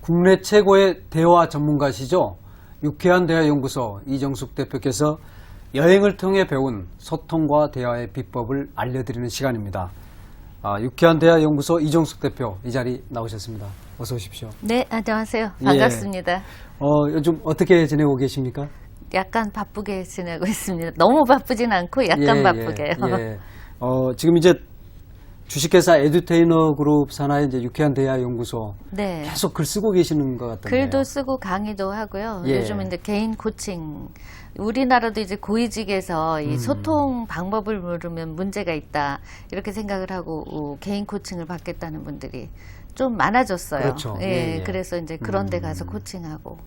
국내 최고의 대화 전문가시죠. 유쾌한 대화연구소 이정숙 대표께서 여행을 통해 배운 소통과 대화의 비법을 알려드리는 시간입니다. 유쾌한 대화연구소 이정숙 대표 이 자리 나오셨습니다. 어서 오십시오. 네, 안녕하세요. 반갑습니다. 요즘 어떻게 지내고 계십니까? 약간 바쁘게 지내고 있습니다. 너무 바쁘진 않고 약간 바쁘게요. 지금 이제 주식회사 에듀테이너 그룹 산하의 이제 유쾌한 대화연구소 네. 계속 글 쓰고 계시는 것 같던데요. 글도 쓰고 강의도 하고요. 예. 요즘 이제 개인 코칭. 우리나라도 이제 고위직에서 이 소통 방법을 모르면 문제가 있다. 이렇게 생각을 하고 개인 코칭을 받겠다는 분들이 좀 많아졌어요. 그렇죠. 예. 그래서 이제 그런 데 가서 코칭하고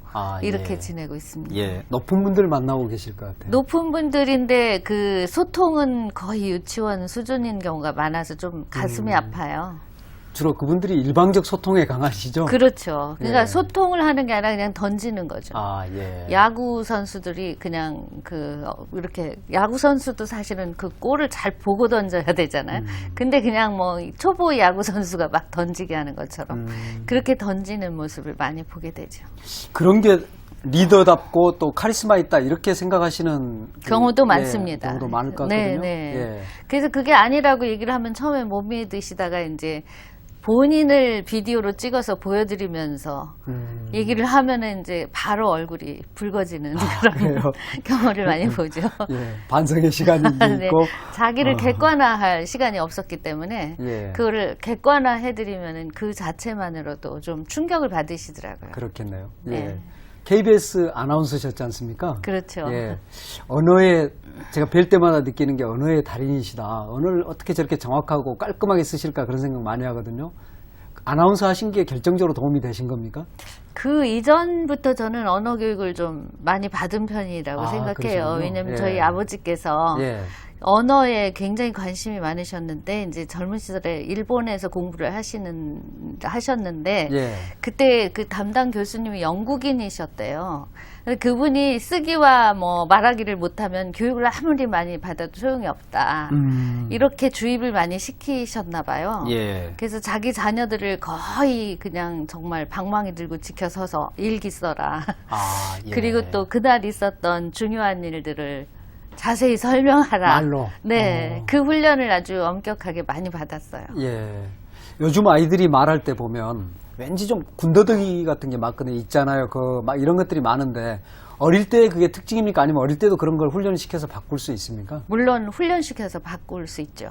이렇게 지내고 있습니다. 예. 높은 분들 만나고 계실 것 같아요. 높은 분들인데 그 소통은 거의 유치원 수준인 경우가 많아서 좀 가슴이 아파요. 주로 그분들이 일방적 소통에 강하시죠? 그렇죠. 그러니까 예. 소통을 하는 게 아니라 그냥 던지는 거죠. 예. 야구 선수들이 그냥 이렇게 야구 선수도 사실은 그 골을 잘 보고 던져야 되잖아요. 근데 그냥 뭐 초보 야구 선수가 막 던지게 하는 것처럼 그렇게 던지는 모습을 많이 보게 되죠. 그런 게 리더답고 또 카리스마 있다 이렇게 생각하시는 경우도 많습니다. 경우도 많을 것 같거든요. 네. 그래서 그게 아니라고 얘기를 하면 처음에 못 믿으시다가 이제 본인을 비디오로 찍어서 보여드리면서 얘기를 하면은 이제 바로 얼굴이 붉어지는 그런 경우를 많이 보죠. 반성의 시간이 네. 있고 자기를 객관화할 시간이 없었기 때문에 그거를 객관화해드리면은 그 자체만으로도 좀 충격을 받으시더라고요. 그렇겠네요. 네. KBS 아나운서셨지 않습니까? 그렇죠. 언어에 제가 뵐 때마다 느끼는 게 언어의 달인이시다. 언어를 어떻게 저렇게 정확하고 깔끔하게 쓰실까 그런 생각 많이 하거든요. 아나운서 하신 게 결정적으로 도움이 되신 겁니까? 그 이전부터 저는 언어 교육을 좀 많이 받은 편이라고 생각해요. 그러시군요. 왜냐하면 저희 아버지께서 언어에 굉장히 관심이 많으셨는데 이제 젊은 시절에 일본에서 공부를 하셨는데 그때 그 담당 교수님이 영국인이셨대요. 그분이 쓰기와 뭐 말하기를 못하면 교육을 아무리 많이 받아도 소용이 없다. 이렇게 주입을 많이 시키셨나 봐요. 그래서 자기 자녀들을 거의 그냥 정말 방망이 들고 지켜서서 일기 써라. 그리고 또 그날 있었던 중요한 일들을 자세히 설명하라. 말로. 그 훈련을 아주 엄격하게 많이 받았어요. 요즘 아이들이 말할 때 보면 왠지 좀 군더더기 같은 게 막 있잖아요. 막 이런 것들이 많은데 어릴 때 그게 특징입니까? 아니면 어릴 때도 그런 걸 훈련시켜서 바꿀 수 있습니까? 물론 훈련시켜서 바꿀 수 있죠.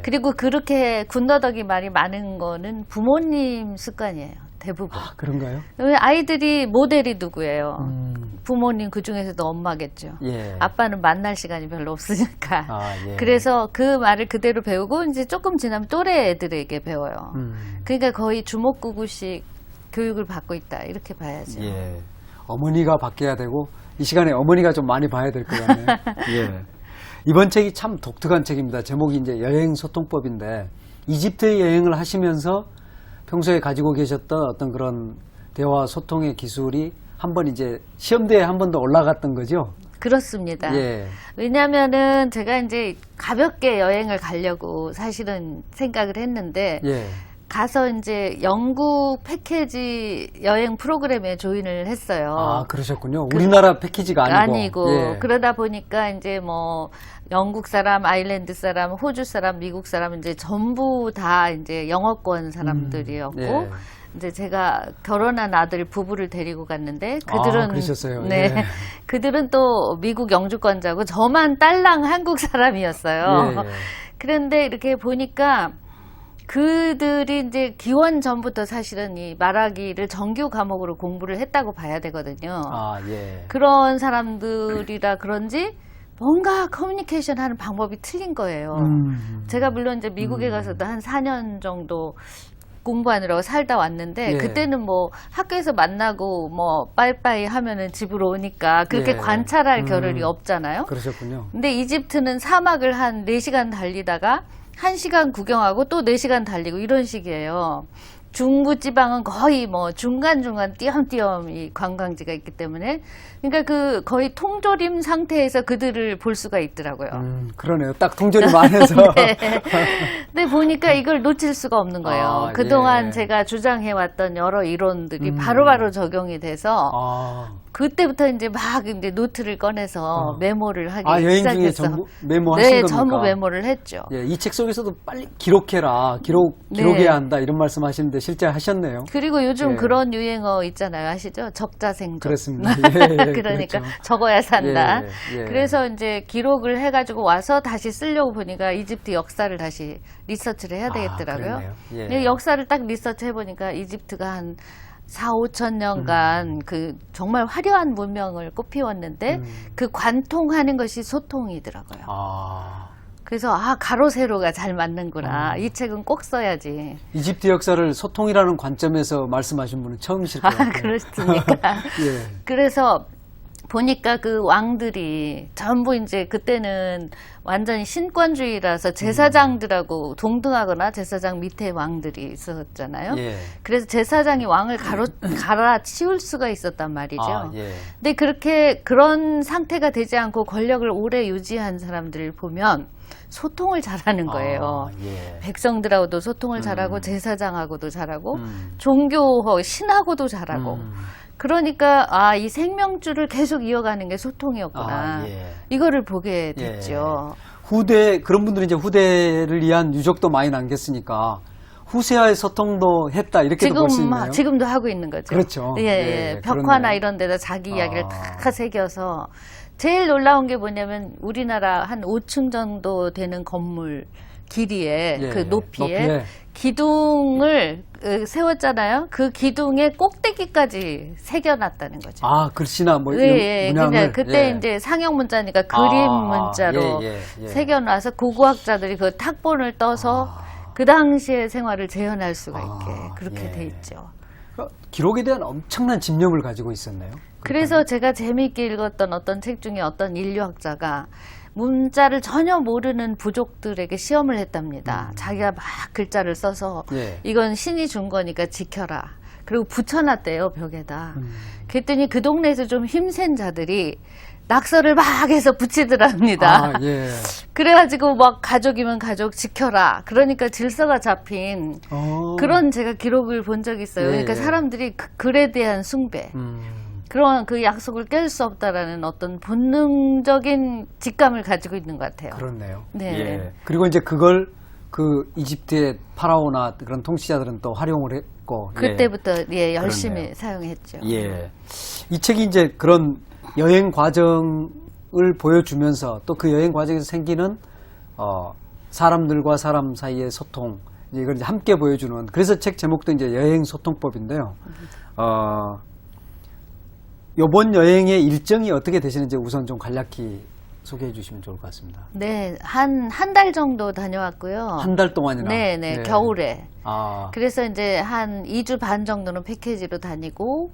그리고 그렇게 군더더기 말이 많은 거는 부모님 습관이에요. 대부분. 그런가요? 아이들이 모델이 누구예요? 부모님 그 중에서도 엄마겠죠. 아빠는 만날 시간이 별로 없으니까. 그래서 그 말을 그대로 배우고 이제 조금 지나면 또래 애들에게 배워요. 그러니까 거의 주먹구구식 교육을 받고 있다 이렇게 봐야죠. 어머니가 바뀌어야 되고 이 시간에 어머니가 좀 많이 봐야 될 것 같네요. 이번 책이 참 독특한 책입니다. 제목이 이제 여행 소통법인데 이집트 여행을 하시면서 평소에 가지고 계셨던 어떤 그런 대화 소통의 기술이 한번 이제 시험대에 한 번 더 올라갔던 거죠? 그렇습니다. 왜냐면은 제가 이제 가볍게 여행을 가려고 사실은 생각을 했는데 가서 이제 영국 패키지 여행 프로그램에 조인을 했어요. 그러셨군요. 우리나라 패키지가 아니고. 그러다 보니까 이제 뭐 영국 사람, 아일랜드 사람, 호주 사람, 미국 사람 이제 전부 다 이제 영어권 사람들이었고 이제 제가 결혼한 아들 부부를 데리고 갔는데 그들은 그러셨어요. 그들은 또 미국 영주권자고 저만 딸랑 한국 사람이었어요. 그런데 이렇게 보니까 그들이 이제 기원 전부터 사실은 이 말하기를 정규 과목으로 공부를 했다고 봐야 되거든요. 그런 사람들이라 그런지 뭔가 커뮤니케이션 하는 방법이 틀린 거예요. 제가 물론 이제 미국에 가서도 한 4년 정도 공부하느라고 살다 왔는데 그때는 뭐 학교에서 만나고 뭐 빠이빠이 하면은 집으로 오니까 그렇게 관찰할 겨를이 없잖아요. 그러셨군요. 근데 이집트는 사막을 한 4시간 달리다가 1시간 구경하고 또 4시간 달리고 이런 식이에요. 중부 지방은 거의 뭐 중간중간 띄엄띄엄 이 관광지가 있기 때문에 그러니까 그 거의 통조림 상태에서 그들을 볼 수가 있더라고요. 그러네요. 딱 통조림 안에서. 네. 근데 보니까 이걸 놓칠 수가 없는 거예요. 아, 그동안 예. 제가 주장해왔던 여러 이론들이 바로바로 적용이 돼서 아, 그때부터 이제 막 이제 노트를 꺼내서 메모를 하기 여행 중에 시작했어. 전부 메모하신 네, 겁니까? 전부 메모를 했죠. 예, 이 책 속에서도 빨리 기록해라. 기록해야 한다. 이런 말씀 하시는데 실제 하셨네요. 그리고 요즘 예. 그런 유행어 있잖아요. 아시죠? 적자생존. 그렇습니다. 예, 그러니까 그렇죠. 적어야 산다. 예, 예. 그래서 이제 기록을 해가지고 와서 다시 쓰려고 보니까 이집트 역사를 다시 리서치를 해야 되겠더라고요. 그러네요. 예. 근데 역사를 딱 리서치 해보니까 이집트가 한 4, 5천 년간 그 정말 화려한 문명을 꽃피웠는데 그 관통하는 것이 소통이더라고요. 아, 그래서 가로 세로가 잘 맞는구나. 이 책은 꼭 써야지. 이집트 역사를 소통이라는 관점에서 말씀하신 분은 처음이실 것 같아요. 그렇습니까? 예. 그래서 보니까 그 왕들이 전부 이제 그때는 완전히 신권주의라서 제사장들하고 동등하거나 제사장 밑에 왕들이 있었잖아요. 예. 그래서 제사장이 왕을 갈아치울 수가 있었단 말이죠. 아, 예. 근데 그렇게 그런 상태가 되지 않고 권력을 오래 유지한 사람들을 보면 소통을 잘하는 거예요. 아, 예. 백성들하고도 소통을 잘하고 제사장하고도 잘하고 음. 종교 신하고도 잘하고 그러니까 이 생명줄을 계속 이어가는 게 소통이었구나. 예. 이거를 보게 됐죠. 그런 분들이 이제 후대를 위한 유적도 많이 남겼으니까 후세와의 소통도 했다 이렇게도 볼 수 있나요? 지금도 하고 있는 거죠. 그렇죠. 예, 예, 벽화나 그렇네요. 이런 데다 자기 이야기를 다 새겨서 제일 놀라운 게 뭐냐면 우리나라 한 5층 정도 되는 건물 길이에 그 높이에 기둥을 세웠잖아요. 그 기둥에 꼭대기까지 새겨놨다는 거죠. 아, 글씨나 뭐 예, 문양을. 근데 그때 이제 상형 문자니까 그림 문자로 예. 새겨놔서 고고학자들이 그 탁본을 떠서 그 당시의 생활을 재현할 수가 있게 그렇게 돼 있죠. 기록에 대한 엄청난 집념을 가지고 있었네요. 그래서 제가 재미있게 읽었던 어떤 책 중에 어떤 인류학자가 문자를 전혀 모르는 부족들에게 시험을 했답니다. 자기가 막 글자를 써서 예. 이건 신이 준 거니까 지켜라. 그리고 붙여놨대요, 벽에다. 그랬더니 그 동네에서 좀 힘센 자들이 낙서를 막 해서 붙이더랍니다. 아, 예. 그래가지고 막 가족이면 가족 지켜라. 그러니까 질서가 잡힌 그런 제가 기록을 본 적이 있어요. 예, 그러니까 예. 사람들이 그 글에 대한 숭배. 그런 그 약속을 깰 수 없다라는 어떤 본능적인 직감을 가지고 있는 것 같아요. 그렇네요. 네. 예. 그리고 이제 그걸 그 이집트의 파라오나 그런 통치자들은 또 활용을 했고. 그때부터 열심히 그렇네요. 사용했죠. 예. 이 책이 이제 그런 여행 과정을 보여주면서 또 그 여행 과정에서 생기는 사람들과 사람 사이의 소통 이걸 이제 함께 보여주는 그래서 책 제목도 이제 여행 소통법인데요. 이번 여행의 일정이 어떻게 되시는지 우선 좀 간략히 소개해 주시면 좋을 것 같습니다. 네, 한 달 정도 다녀왔고요. 한 달 동안이나? 네, 겨울에. 아, 그래서 이제 한 2주 반 정도는 패키지로 다니고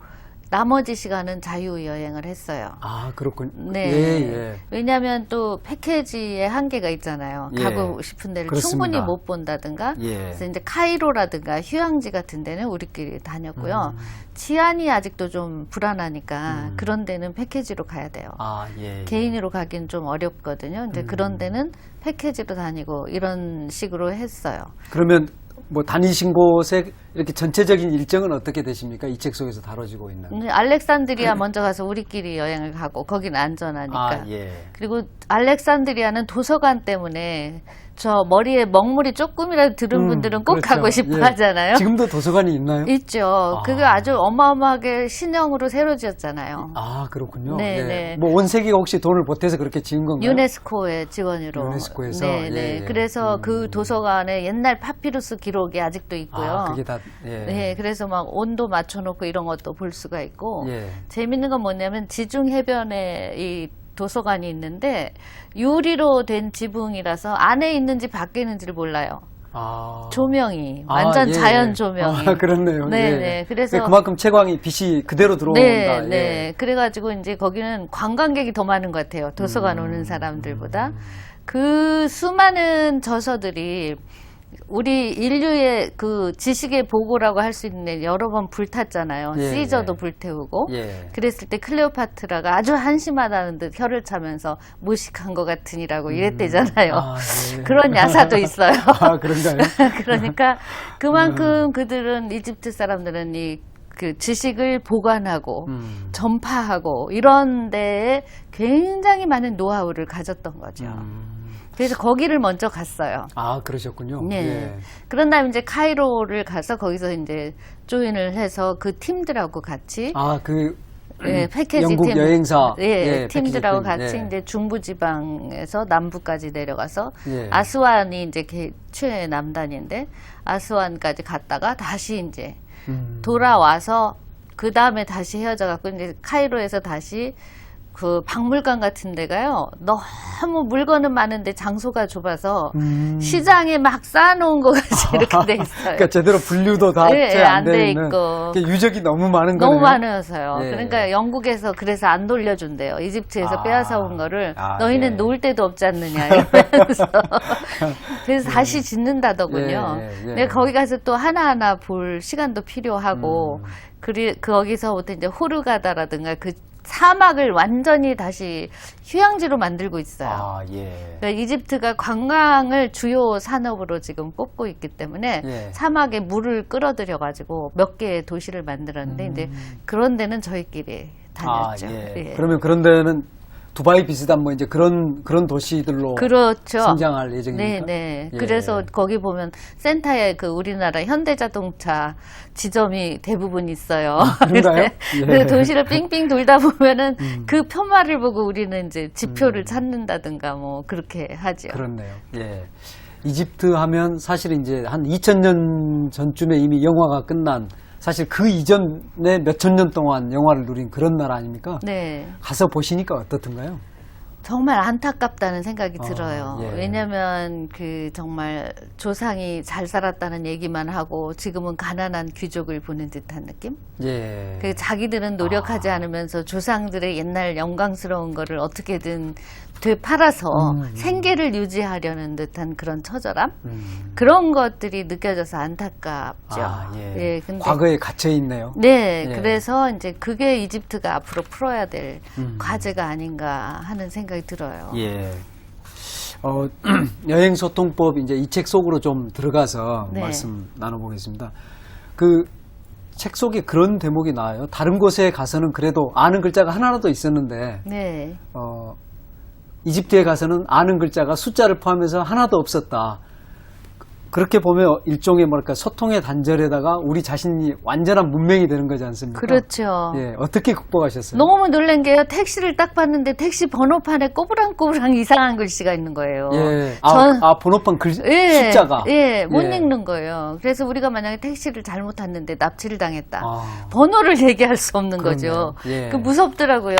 나머지 시간은 자유여행을 했어요. 아, 그렇군요. 네. 예. 왜냐하면 또 패키지의 한계가 있잖아요. 예. 가고 싶은 데를 그렇습니다. 충분히 못 본다든가. 예. 그래서 이제 카이로라든가 휴양지 같은 데는 우리끼리 다녔고요. 치안이 아직도 좀 불안하니까 그런 데는 패키지로 가야 돼요. 아, 예. 개인으로 가긴 좀 어렵거든요. 근데 그런 데는 패키지로 다니고 이런 식으로 했어요. 그러면 뭐 다니신 곳에 이렇게 전체적인 일정은 어떻게 되십니까? 이 책 속에서 다뤄지고 있는. 근데 알렉산드리아 먼저 가서 우리끼리 여행을 가고 거기는 안전하니까. 아, 예. 그리고 알렉산드리아는 도서관 때문에 저 머리에 먹물이 조금이라도 들은 분들은 꼭 그렇죠. 가고 싶어 예. 하잖아요. 지금도 도서관이 있나요? 있죠. 그게 아주 어마어마하게 신형으로 새로 지었잖아요. 아, 그렇군요. 네, 예. 네. 뭐 온 세계가 혹시 돈을 보태서 그렇게 지은 건가요? 유네스코의 지원으로. 유네스코에서? 네, 네. 예, 예. 그래서 그 도서관에 옛날 파피루스 기록이 아직도 있고요. 아, 그게 다, 예. 네, 그래서 막 온도 맞춰놓고 이런 것도 볼 수가 있고 예. 재밌는 건 뭐냐면 지중 해변에 이 도서관이 있는데 유리로 된 지붕이라서 안에 있는지 밖에 있는지를 몰라요. 아. 조명이 완전 예. 자연 조명이. 아, 그렇네요. 네, 예. 네. 그래서 그만큼 채광이 빛이 그대로 들어온다. 네, 예. 네. 그래가지고 이제 거기는 관광객이 더 많은 것 같아요. 도서관 오는 사람들보다. 그 수많은 저서들이 우리 인류의 그 지식의 보고라고 할 수 있는 여러 번 불탔잖아요. 예, 시저도 예. 불태우고. 예. 그랬을 때 클레오파트라가 아주 한심하다는 듯 혀를 차면서 무식한 것 같으니라고 이랬대잖아요. 아, 예. 그런 야사도 있어요. 아, 그런가요? 그러니까 그만큼 그들은 이집트 사람들은 그 지식을 보관하고 전파하고 이런 데에 굉장히 많은 노하우를 가졌던 거죠. 그래서 거기를 먼저 갔어요. 아, 그러셨군요. 네. 예. 그런 다음에 이제 카이로를 가서 거기서 이제 조인을 해서 그 팀들하고 같이 아, 그 예, 패키지 영국 팀. 여행사 예, 패키지 팀들하고 팀. 같이 예. 이제 중부지방에서 남부까지 내려가서 예. 아스완이 이제 최남단인데 아스완까지 갔다가 다시 이제 돌아와서 그 다음에 다시 헤어져 갖고 이제 카이로에서 다시 그 박물관 같은 데가요. 너무 물건은 많은데 장소가 좁아서 시장에 막 쌓아놓은 것 같이 이렇게 돼 있어요. 그러니까 제대로 분류도 다 예, 채 안 안 돼 돼 있는 있고. 그러니까 유적이 너무 많은 너무 거네요. 많아서요. 예. 그러니까 영국에서 그래서 안 돌려준대요. 이집트에서 아. 빼앗아 온 거를 아, 너희는 예. 놓을 데도 없지 않느냐 이러면서 그래서 다시 짓는다더군요. 예, 예, 예. 근데 거기 가서 또 하나하나 볼 시간도 필요하고 거기서부터 이제 호르가다라든가 그 사막을 완전히 다시 휴양지로 만들고 있어요. 아, 예. 그러니까 이집트가 관광을 주요 산업으로 지금 꼽고 있기 때문에 예. 사막에 물을 끌어들여 가지고 몇 개의 도시를 만들었는데 이제 그런 데는 저희끼리 다녔죠. 아, 예. 예. 그러면 그런 데는 두바이 비슷한 뭐 이제 그런 도시들로 그렇죠. 성장할 예정입니까? 네. 예. 그래서 거기 보면 센터에 그 우리나라 현대자동차 지점이 대부분 있어요. 그런가요? 예. 그 도시를 삥삥 돌다 보면은 그 표말을 보고 우리는 이제 지표를 찾는다든가 뭐 그렇게 하죠. 그렇네요. 예. 이집트 하면 사실 이제 한 2000년 전쯤에 이미 영화가 끝난 사실 그 이전에 몇천 년 동안 영화를 누린 그런 나라 아닙니까? 네. 가서 보시니까 어떻던가요? 정말 안타깝다는 생각이 들어요. 예. 왜냐면 그 정말 조상이 잘 살았다는 얘기만 하고 지금은 가난한 귀족을 보는 듯한 느낌? 예. 그 자기들은 노력하지 않으면서 조상들의 옛날 영광스러운 거를 어떻게든 되팔아서 생계를 유지하려는 듯한 그런 처절함? 그런 것들이 느껴져서 안타깝죠. 아, 예. 근데 과거에 갇혀 있네요. 네, 예. 그래서 이제 그게 이집트가 앞으로 풀어야 될 과제가 아닌가 하는 생각이 들어요. 예. 여행 소통법 이제 이 책 속으로 좀 들어가서 네. 말씀 나눠보겠습니다. 그 책 속에 그런 대목이 나와요. 다른 곳에 가서는 그래도 아는 글자가 하나라도 있었는데 네. 이집트에 가서는 아는 글자가 숫자를 포함해서 하나도 없었다. 그렇게 보면 일종의 뭐랄까 소통의 단절에다가 우리 자신이 완전한 문맹이 되는 거지 않습니까? 그렇죠. 예, 어떻게 극복하셨어요? 너무 놀란 게요. 택시를 딱 봤는데 택시 번호판에 꼬부랑꼬부랑 이상한 글씨가 있는 거예요. 예, 전- 번호판 예, 숫자가 예, 못 예. 읽는 거예요. 그래서 우리가 만약에 택시를 잘못 탔는데 납치를 당했다. 아. 번호를 얘기할 수 없는 그렇네요. 거죠. 예. 그 무섭더라고요.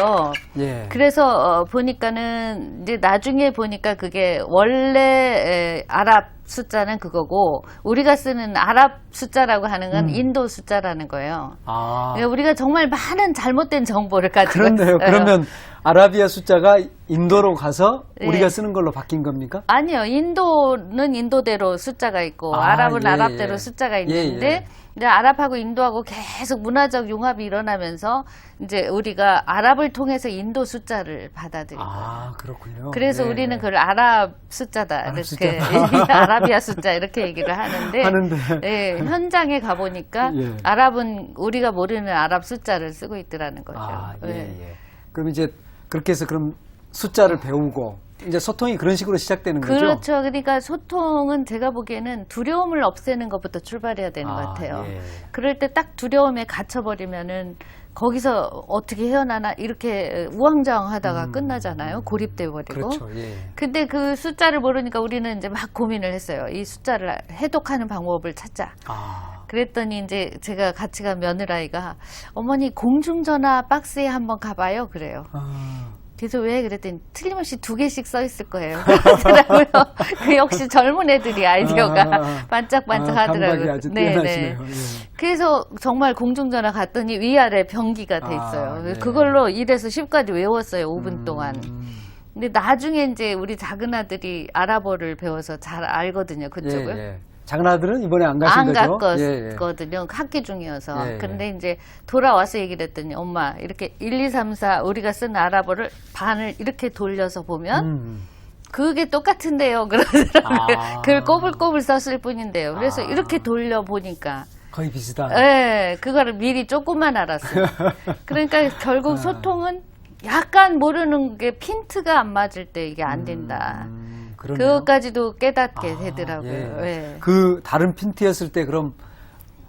예. 그래서 보니까는 이제 나중에 보니까 그게 원래 아랍 숫자는 그거고 우리가 쓰는 아랍 숫자라고 하는 건 인도 숫자라는 거예요. 아, 그러니까 우리가 정말 많은 잘못된 정보를 가지고 그렇네요. 있어요. 그러면 아라비아 숫자가 인도로 가서 예. 우리가 쓰는 걸로 바뀐 겁니까? 아니요. 인도는 인도대로 숫자가 있고 아, 아랍은 예, 아랍대로 예. 숫자가 예, 있는데 예. 이제 아랍하고 인도하고 계속 문화적 융합이 일어나면서 이제 우리가 아랍을 통해서 인도 숫자를 받아들인 거예요. 아, 그렇군요. 그래서 예. 우리는 그걸 아랍 숫자다 아랍 이렇게 숫자다. 아라비아 숫자 이렇게 얘기를 하는데, 하는데. 현장에 가보니까 예. 아랍은 우리가 모르는 아랍 숫자를 쓰고 있더라는 거죠. 아, 예, 예. 예. 그럼 이제 그렇게 해서 그럼 숫자를 배우고 이제 소통이 그런 식으로 시작되는 거죠? 그렇죠. 그러니까 소통은 제가 보기에는 두려움을 없애는 것부터 출발해야 되는 것 같아요. 예. 그럴 때 딱 두려움에 갇혀버리면은 거기서 어떻게 헤어나나 이렇게 우왕좌왕하다가 끝나잖아요. 고립돼 버리고. 그렇죠. 예. 근데 그 숫자를 모르니까 우리는 이제 막 고민을 했어요. 이 숫자를 해독하는 방법을 찾자. 아, 그랬더니 이제 제가 같이 간 며느라이가 어머니 공중전화 박스에 한번 가봐요. 그래요. 그래서 왜 그랬더니 틀림없이 2개씩 써 있을 거예요. 그러더라고요. 그 역시 젊은 애들이 아이디어가 반짝반짝 하더라고요. 감각이 아주 뛰어나시네요. 예. 그래서 정말 공중전화 갔더니 위아래 병기가 돼 있어요. 예. 그걸로 1에서 10까지 외웠어요. 5분 동안. 근데 나중에 이제 우리 작은 아들이 아랍어를 배워서 잘 알거든요. 그쪽을. 예, 예. 작은 아들은 이번에 안 가신 안 거죠? 갔거든요. 학기 중이어서. 예, 예. 근데 이제 돌아와서 얘기를 했더니 엄마 이렇게 1, 2, 3, 4 우리가 쓴 아랍어를 반을 이렇게 돌려서 보면 그게 똑같은데요. 그러더라고요. 아. 그걸 꼬불꼬불 썼을 뿐인데요. 그래서 이렇게 돌려보니까 거의 비슷한. 예, 그거를 미리 조금만 알았어요. 그러니까 결국 소통은 약간 모르는 게 핀트가 안 맞을 때 이게 안 된다. 그러네요. 그것까지도 깨닫게 되더라고요. 예. 예. 그 다른 핀트였을 때 그럼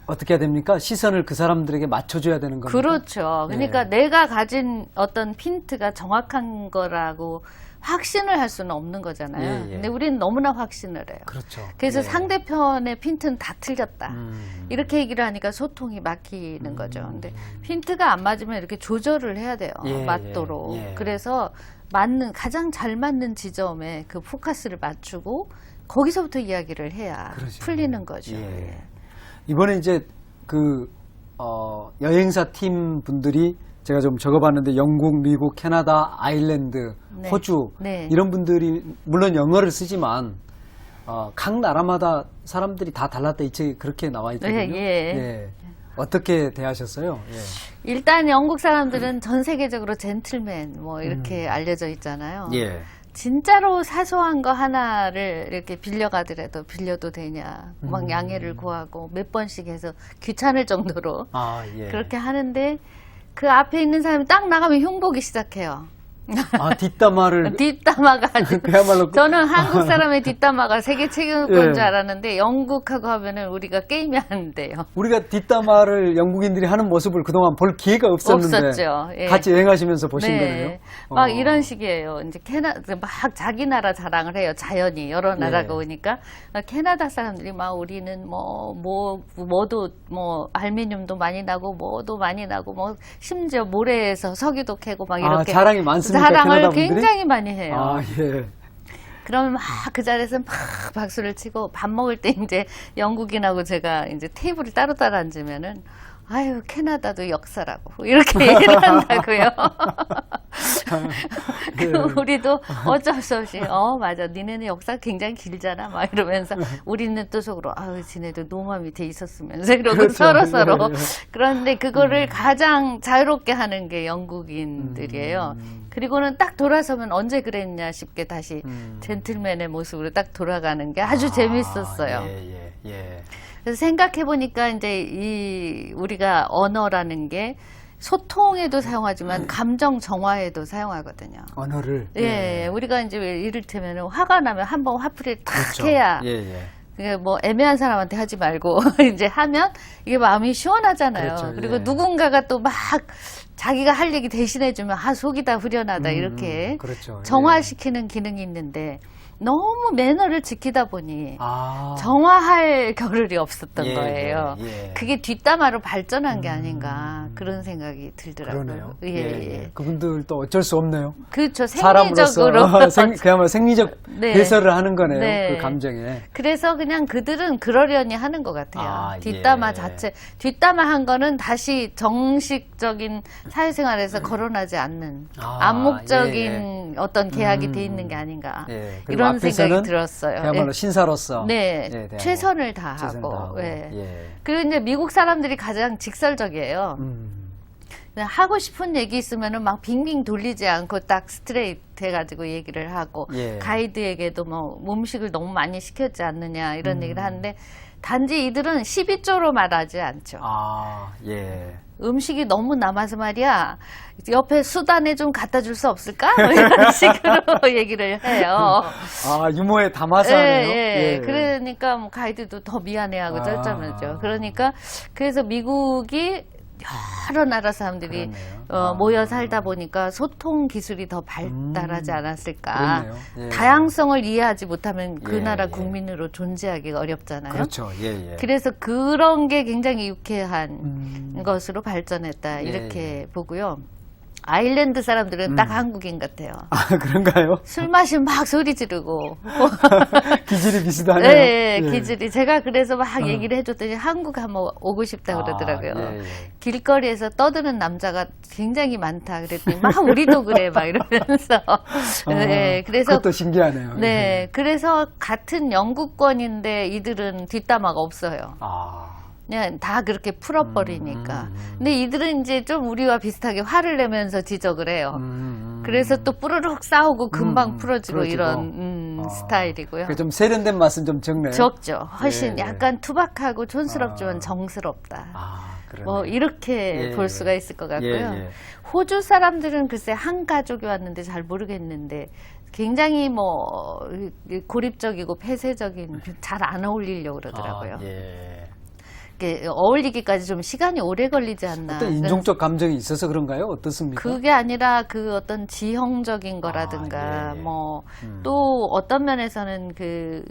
어떻게 해야 됩니까? 시선을 그 사람들에게 맞춰줘야 되는 겁니까? 그렇죠. 그러니까 예. 내가 가진 어떤 핀트가 정확한 거라고 확신을 할 수는 없는 거잖아요. 예, 예. 근데 우리는 너무나 확신을 해요. 그렇죠. 그래서 예. 상대편의 핀트는 다 틀렸다. 이렇게 얘기를 하니까 소통이 막히는 거죠. 근데 핀트가 안 맞으면 이렇게 조절을 해야 돼요. 예, 맞도록. 예, 예. 그래서 가장 잘 맞는 지점에 그 포커스를 맞추고 거기서부터 이야기를 해야 그러죠. 풀리는 거죠. 예. 이번에 이제 여행사 팀 분들이 제가 좀 적어봤는데 영국, 미국, 캐나다, 아일랜드, 네. 호주 네. 이런 분들이 물론 영어를 쓰지만 각 나라마다 사람들이 다 달랐다 이 책이 그렇게 나와 있거든요. 예. 어떻게 대하셨어요? 예. 일단 영국 사람들은 전 세계적으로 젠틀맨 뭐 이렇게 알려져 있잖아요. 예. 진짜로 사소한 거 하나를 이렇게 빌려가더라도 빌려도 되냐 막 양해를 구하고 몇 번씩 해서 귀찮을 정도로 예. 그렇게 하는데 그 앞에 있는 사람이 딱 나가면 흉보기 시작해요. 뒷담화를 뒷담화가 아니고 그야말로 저는 한국 사람의 뒷담화가 세계 최고인 예. 줄 알았는데 영국하고 하면은 우리가 게임이 안 돼요. 우리가 뒷담화를 영국인들이 하는 모습을 그동안 볼 기회가 없었는데 없었죠. 예. 같이 여행하시면서 보신 거네요. 막 이런 식이에요. 이제 막 자기 나라 자랑을 해요. 자연이 여러 나라가 오니까 캐나다 사람들이 막 우리는 뭐도 알루미늄도 많이 나고 뭐도 많이 나고 뭐 심지어 모래에서 석유도 캐고 막 이렇게 자랑이 많습니까? 자랑을 캐나다 분들이? 굉장히 많이 해요. 예. 그러면 막 그 자리에서 막 박수를 치고 밥 먹을 때 이제 영국인하고 제가 이제 테이블을 따로따로 앉으면은 아유 캐나다도 역사라고 이렇게 얘기를 한다고요. 우리도 어쩔 수 없이 맞아 니네는 역사 굉장히 길잖아 막 이러면서 우리는 또 속으로 아유 지네도 노마 밑에 있었으면서 이러고 그렇죠. 서로 예. 그런데 그거를 가장 자유롭게 하는 게 영국인들이에요. 그리고는 딱 돌아서면 언제 그랬냐 싶게 다시 젠틀맨의 모습으로 딱 돌아가는 게 아주 재밌었어요. 예. 그래서 생각해 보니까 이제 우리가 언어라는 게 소통에도 사용하지만 감정 정화에도 사용하거든요. 언어를. 예, 우리가 이제 이를테면 화가 나면 한번 화풀이를 탁 그렇죠. 해야 예. 그게 뭐 애매한 사람한테 하지 말고 이제 하면 이게 마음이 시원하잖아요. 그렇죠. 그리고 예. 누군가가 또 막 자기가 할 얘기 대신해주면 속이 다 후련하다 이렇게 그렇죠. 정화시키는 기능이 있는데 너무 매너를 지키다 보니 아. 정화할 겨를이 없었던 예, 거예요. 예. 그게 뒷담화로 발전한 게 아닌가 그런 생각이 들더라고요. 그러네요. 예. 그분들도 어쩔 수 없네요. 그렇죠. 사람으로서 생리적으로 그야말로 생리적 네. 배설을 하는 거네요. 네. 그 감정에. 그래서 그냥 그들은 그러려니 하는 것 같아요. 예. 뒷담화 자체, 뒷담화 한 거는 다시 정식적인 사회생활에서 거론하지 않는 암묵적인 어떤 계약이 돼 있는 게 아닌가 그리고 이런 생각이 앞에서는 들었어요. 그야말로 예. 신사로서 네, 대하고. 최선을 다하고. 최선을 다하고. 예. 그리고 이제 미국 사람들이 가장 직설적이에요. 그냥 하고 싶은 얘기 있으면은 막 빙빙 돌리지 않고 딱 스트레이트 해가지고 얘기를 하고 예. 가이드에게도 뭐 음식을 너무 많이 시켰지 않느냐 이런 얘기를 하는데 단지 이들은 12조로 말하지 않죠. 예. 음식이 너무 남아서 말이야 옆에 수단에 좀 갖다 줄 수 없을까? 뭐 이런 식으로 얘기를 해요. 유머에 담아서 하네요. 예. 그러니까 뭐 가이드도 더 미안해하고 쩔쩔매죠. 그러니까 그래서 미국이 여러 나라 사람들이 모여 살다 보니까 소통 기술이 더 발달하지 않았을까. 그렇네요. 예. 다양성을 이해하지 못하면 그 예, 나라 예. 국민으로 존재하기가 어렵잖아요. 그렇죠. 예. 그래서 그런 게 굉장히 유쾌한 것으로 발전했다 이렇게 보고요. 아일랜드 사람들은 딱 한국인 같아요. 아, 그런가요? 술 마시면 막 소리 지르고. 기질이 비슷하네요. 네, 예. 기질이. 제가 그래서 막 얘기를 해줬더니 한국 한번 오고 싶다 그러더라고요. 예, 예. 길거리에서 떠드는 남자가 굉장히 많다 그랬더니 막 우리도 그래 막 이러면서. 네, 그래서. 그것도 신기하네요. 네, 예. 그래서 같은 영국권인데 이들은 뒷담화가 없어요. 아. 그냥 다 그렇게 풀어버리니까. 근데 이들은 이제 좀 우리와 비슷하게 화를 내면서 지적을 해요. 그래서 또 뿌르륵 싸우고 금방 풀어지고 풀어지고. 이런 스타일이고요. 좀 세련된 맛은 좀 적네요. 적죠. 훨씬 예, 예. 약간 투박하고 촌스럽지만 정스럽다. 아, 그러네. 뭐 이렇게 예, 볼 예. 수가 있을 것 같고요. 예, 예. 호주 사람들은 글쎄 한 가족이 왔는데 잘 모르겠는데 굉장히 뭐 고립적이고 폐쇄적인 잘 안 어울리려고 그러더라고요. 아, 예. 이게 어울리기까지 좀 시간이 오래 걸리지 않나. 어떤 인종적 감정이 있어서 그런가요? 어떻습니까? 그게 아니라 그 어떤 지형적인 거라든가 예, 예. 뭐 또 어떤 면에서는 그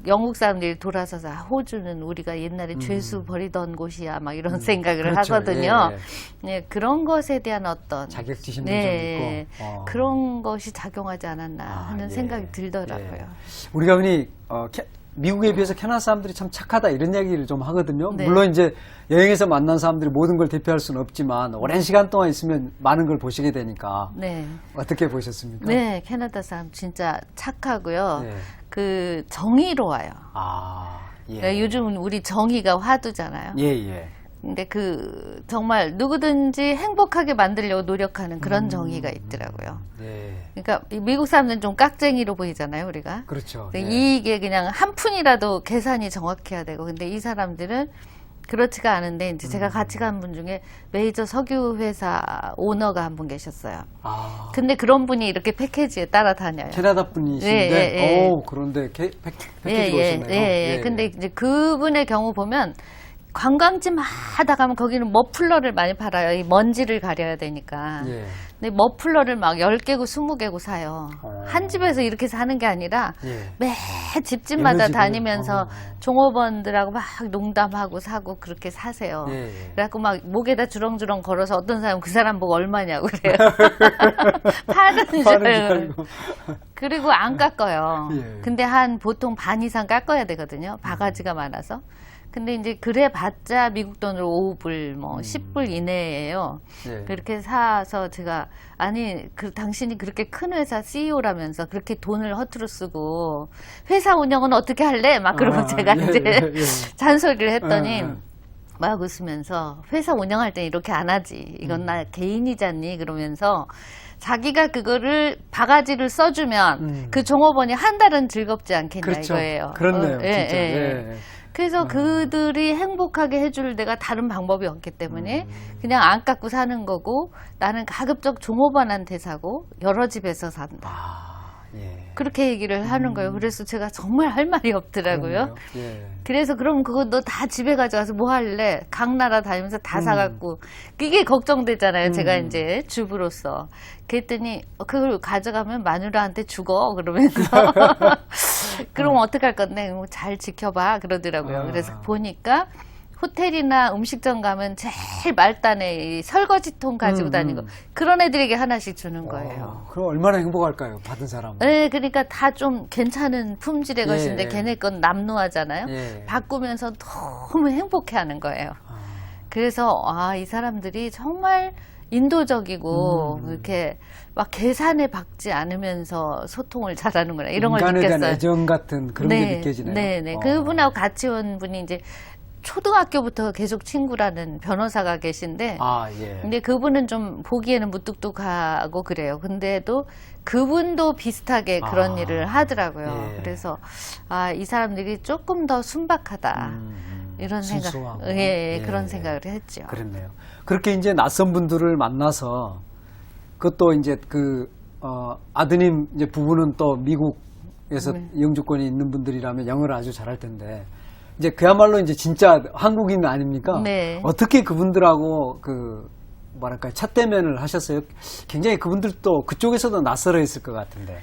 영국 사람들이 돌아서서 호주는 우리가 옛날에 죄수 버리던 곳이야 막 이런 생각을 그렇죠. 하거든요. 예, 예. 네, 그런 것에 대한 어떤 자격지심도 네, 좀 있고. 그런 것이 작용하지 않았나 하는 예. 생각이 들더라고요. 예. 우리가 흔히 미국에 비해서 캐나다 사람들이 참 착하다 이런 얘기를 좀 하거든요. 네. 물론 이제 여행에서 만난 사람들이 모든 걸 대표할 수는 없지만 오랜 시간 동안 있으면 많은 걸 보시게 되니까 네. 어떻게 보셨습니까? 네, 캐나다 사람 진짜 착하고요. 네. 그 정의로워요. 아, 예. 그러니까 요즘 우리 정의가 화두잖아요. 예, 예. 근데 그 정말 누구든지 행복하게 만들려고 노력하는 그런 정의가 있더라고요. 네. 그러니까 이 미국 사람들은 좀 깍쟁이로 보이잖아요, 우리가. 그렇죠. 근데 네. 이게 그냥 한 푼이라도 계산이 정확해야 되고, 근데 이 사람들은 그렇지가 않은데 이제 제가 같이 간 분 중에 메이저 석유 회사 오너가 한 분 계셨어요. 아, 근데 그런 분이 이렇게 패키지에 따라다녀요. 캐나다 분이신데, 예, 예, 예. 오, 그런데 패키지로 오시네요. 예. 근데 이제 그분의 경우 보면 관광지마다 가면 거기는 머플러를 많이 팔아요. 이 먼지를 가려야 되니까. 예. 근데 머플러를 막 10개고 20개고 사요. 한 집에서 이렇게 사는 게 아니라 예. 매 집집마다 여러 집을, 다니면서 종업원들하고 막 농담하고 사고 그렇게 사세요. 예, 예. 그래갖고 막 목에다 주렁주렁 걸어서 어떤 사람은 그 사람 보고 얼마냐고 그래요. 파는 줄 파는 줄 알고. 알고. 그리고 안 깎아요. 예. 근데 한 보통 반 이상 깎아야 되거든요. 바가지가 많아서. 근데 이제 그래 봤자 미국 돈으로 5불, 뭐 10불 이내예요. 예. 그렇게 사서 제가 아니 당신이 그렇게 큰 회사 CEO라면서 그렇게 돈을 허투루 쓰고 회사 운영은 어떻게 할래? 막 그러고 아, 제가 예, 이제 예, 예. 잔소리를 했더니 예, 예. 막 웃으면서 회사 운영할 땐 이렇게 안 하지. 이건 나 개인이잖니 그러면서 자기가 그거를 바가지를 써주면 그 종업원이 한 달은 즐겁지 않겠냐 그렇죠. 이거예요. 그렇네요. 예, 진짜. 예. 예. 그래서 그들이 행복하게 해줄 데가 다른 방법이 없기 때문에 그냥 안 깎고 사는 거고 나는 가급적 종업원한테 사고 여러 집에서 산다. 아, 예. 그렇게 얘기를 하는 거예요. 그래서 제가 정말 할 말이 없더라고요. 그러네요. 예. 그래서 그럼 그거 너 다 집에 가져가서 뭐 할래? 각 나라 다니면서 다 사갖고 그게 걱정되잖아요. 제가 이제 주부로서. 그랬더니 그걸 가져가면 마누라한테 주고 그러면서 그럼 어떡할 건데 뭐 잘 지켜봐 그러더라고요. 그래서 보니까 호텔이나 음식점 가면 제일 말단에 이 설거지통 가지고 다니고 그런 애들에게 하나씩 주는 거예요. 그럼 얼마나 행복할까요? 받은 사람은. 네, 그러니까 다 좀 괜찮은 품질의 예, 것인데 예. 걔네 건 남루하잖아요. 예. 바꾸면서 너무 행복해하는 거예요. 그래서 이 사람들이 정말 인도적이고 이렇게 막 계산에 박지 않으면서 소통을 잘하는구나 이런 걸 인간에 대한 느꼈어요. 애정 같은 그런 게 느껴지네요. 네. 그분하고 같이 온 분이 이제 초등학교부터 계속 친구라는 변호사가 계신데 아, 예. 근데 그분은 좀 보기에는 무뚝뚝하고 그래요. 근데도 그분도 비슷하게 그런 일을 하더라고요. 예. 그래서 이 사람들이 조금 더 순박하다. 이런 생각, 순수하고. 예, 예. 그런 생각을 했죠. 그렇네요. 그렇게 이제 낯선 분들을 만나서 그것도 이제 아드님 이제 부부는 또 미국에서 영주권이 있는 분들이라면 영어를 아주 잘할 텐데 이제 그야말로 이제 진짜 한국인 아닙니까? 네. 어떻게 그분들하고 뭐랄까 찻대면을 하셨어요? 굉장히 그분들도 그쪽에서도 낯설어 있을 것 같은데.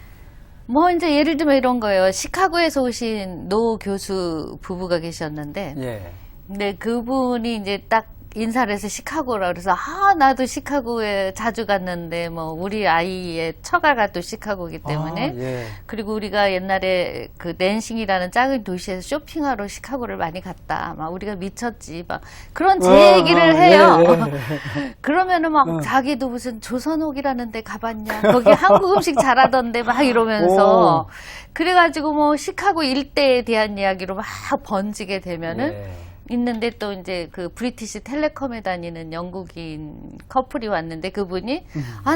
뭐 이제 예를 들면 이런 거예요. 시카고에서 오신 노 교수 부부가 계셨는데 예. 근데 그분이 이제 딱 인사를 해서 시카고라 그래서 나도 시카고에 자주 갔는데 뭐 우리 아이의 처가가 또 시카고이기 때문에 예. 그리고 우리가 옛날에 그 낸싱이라는 작은 도시에서 쇼핑하러 시카고를 많이 갔다. 막 우리가 미쳤지. 막 그런 제 얘기를 해요. 예. 그러면은 막 자기도 무슨 조선옥이라는 데 가봤냐. 거기 한국 음식 잘하던데 막 이러면서 그래가지고 뭐 시카고 일대에 대한 이야기로 막 번지게 되면은 예. 있는데 또 이제 그 브리티시 텔레콤에 다니는 영국인 커플이 왔는데 그분이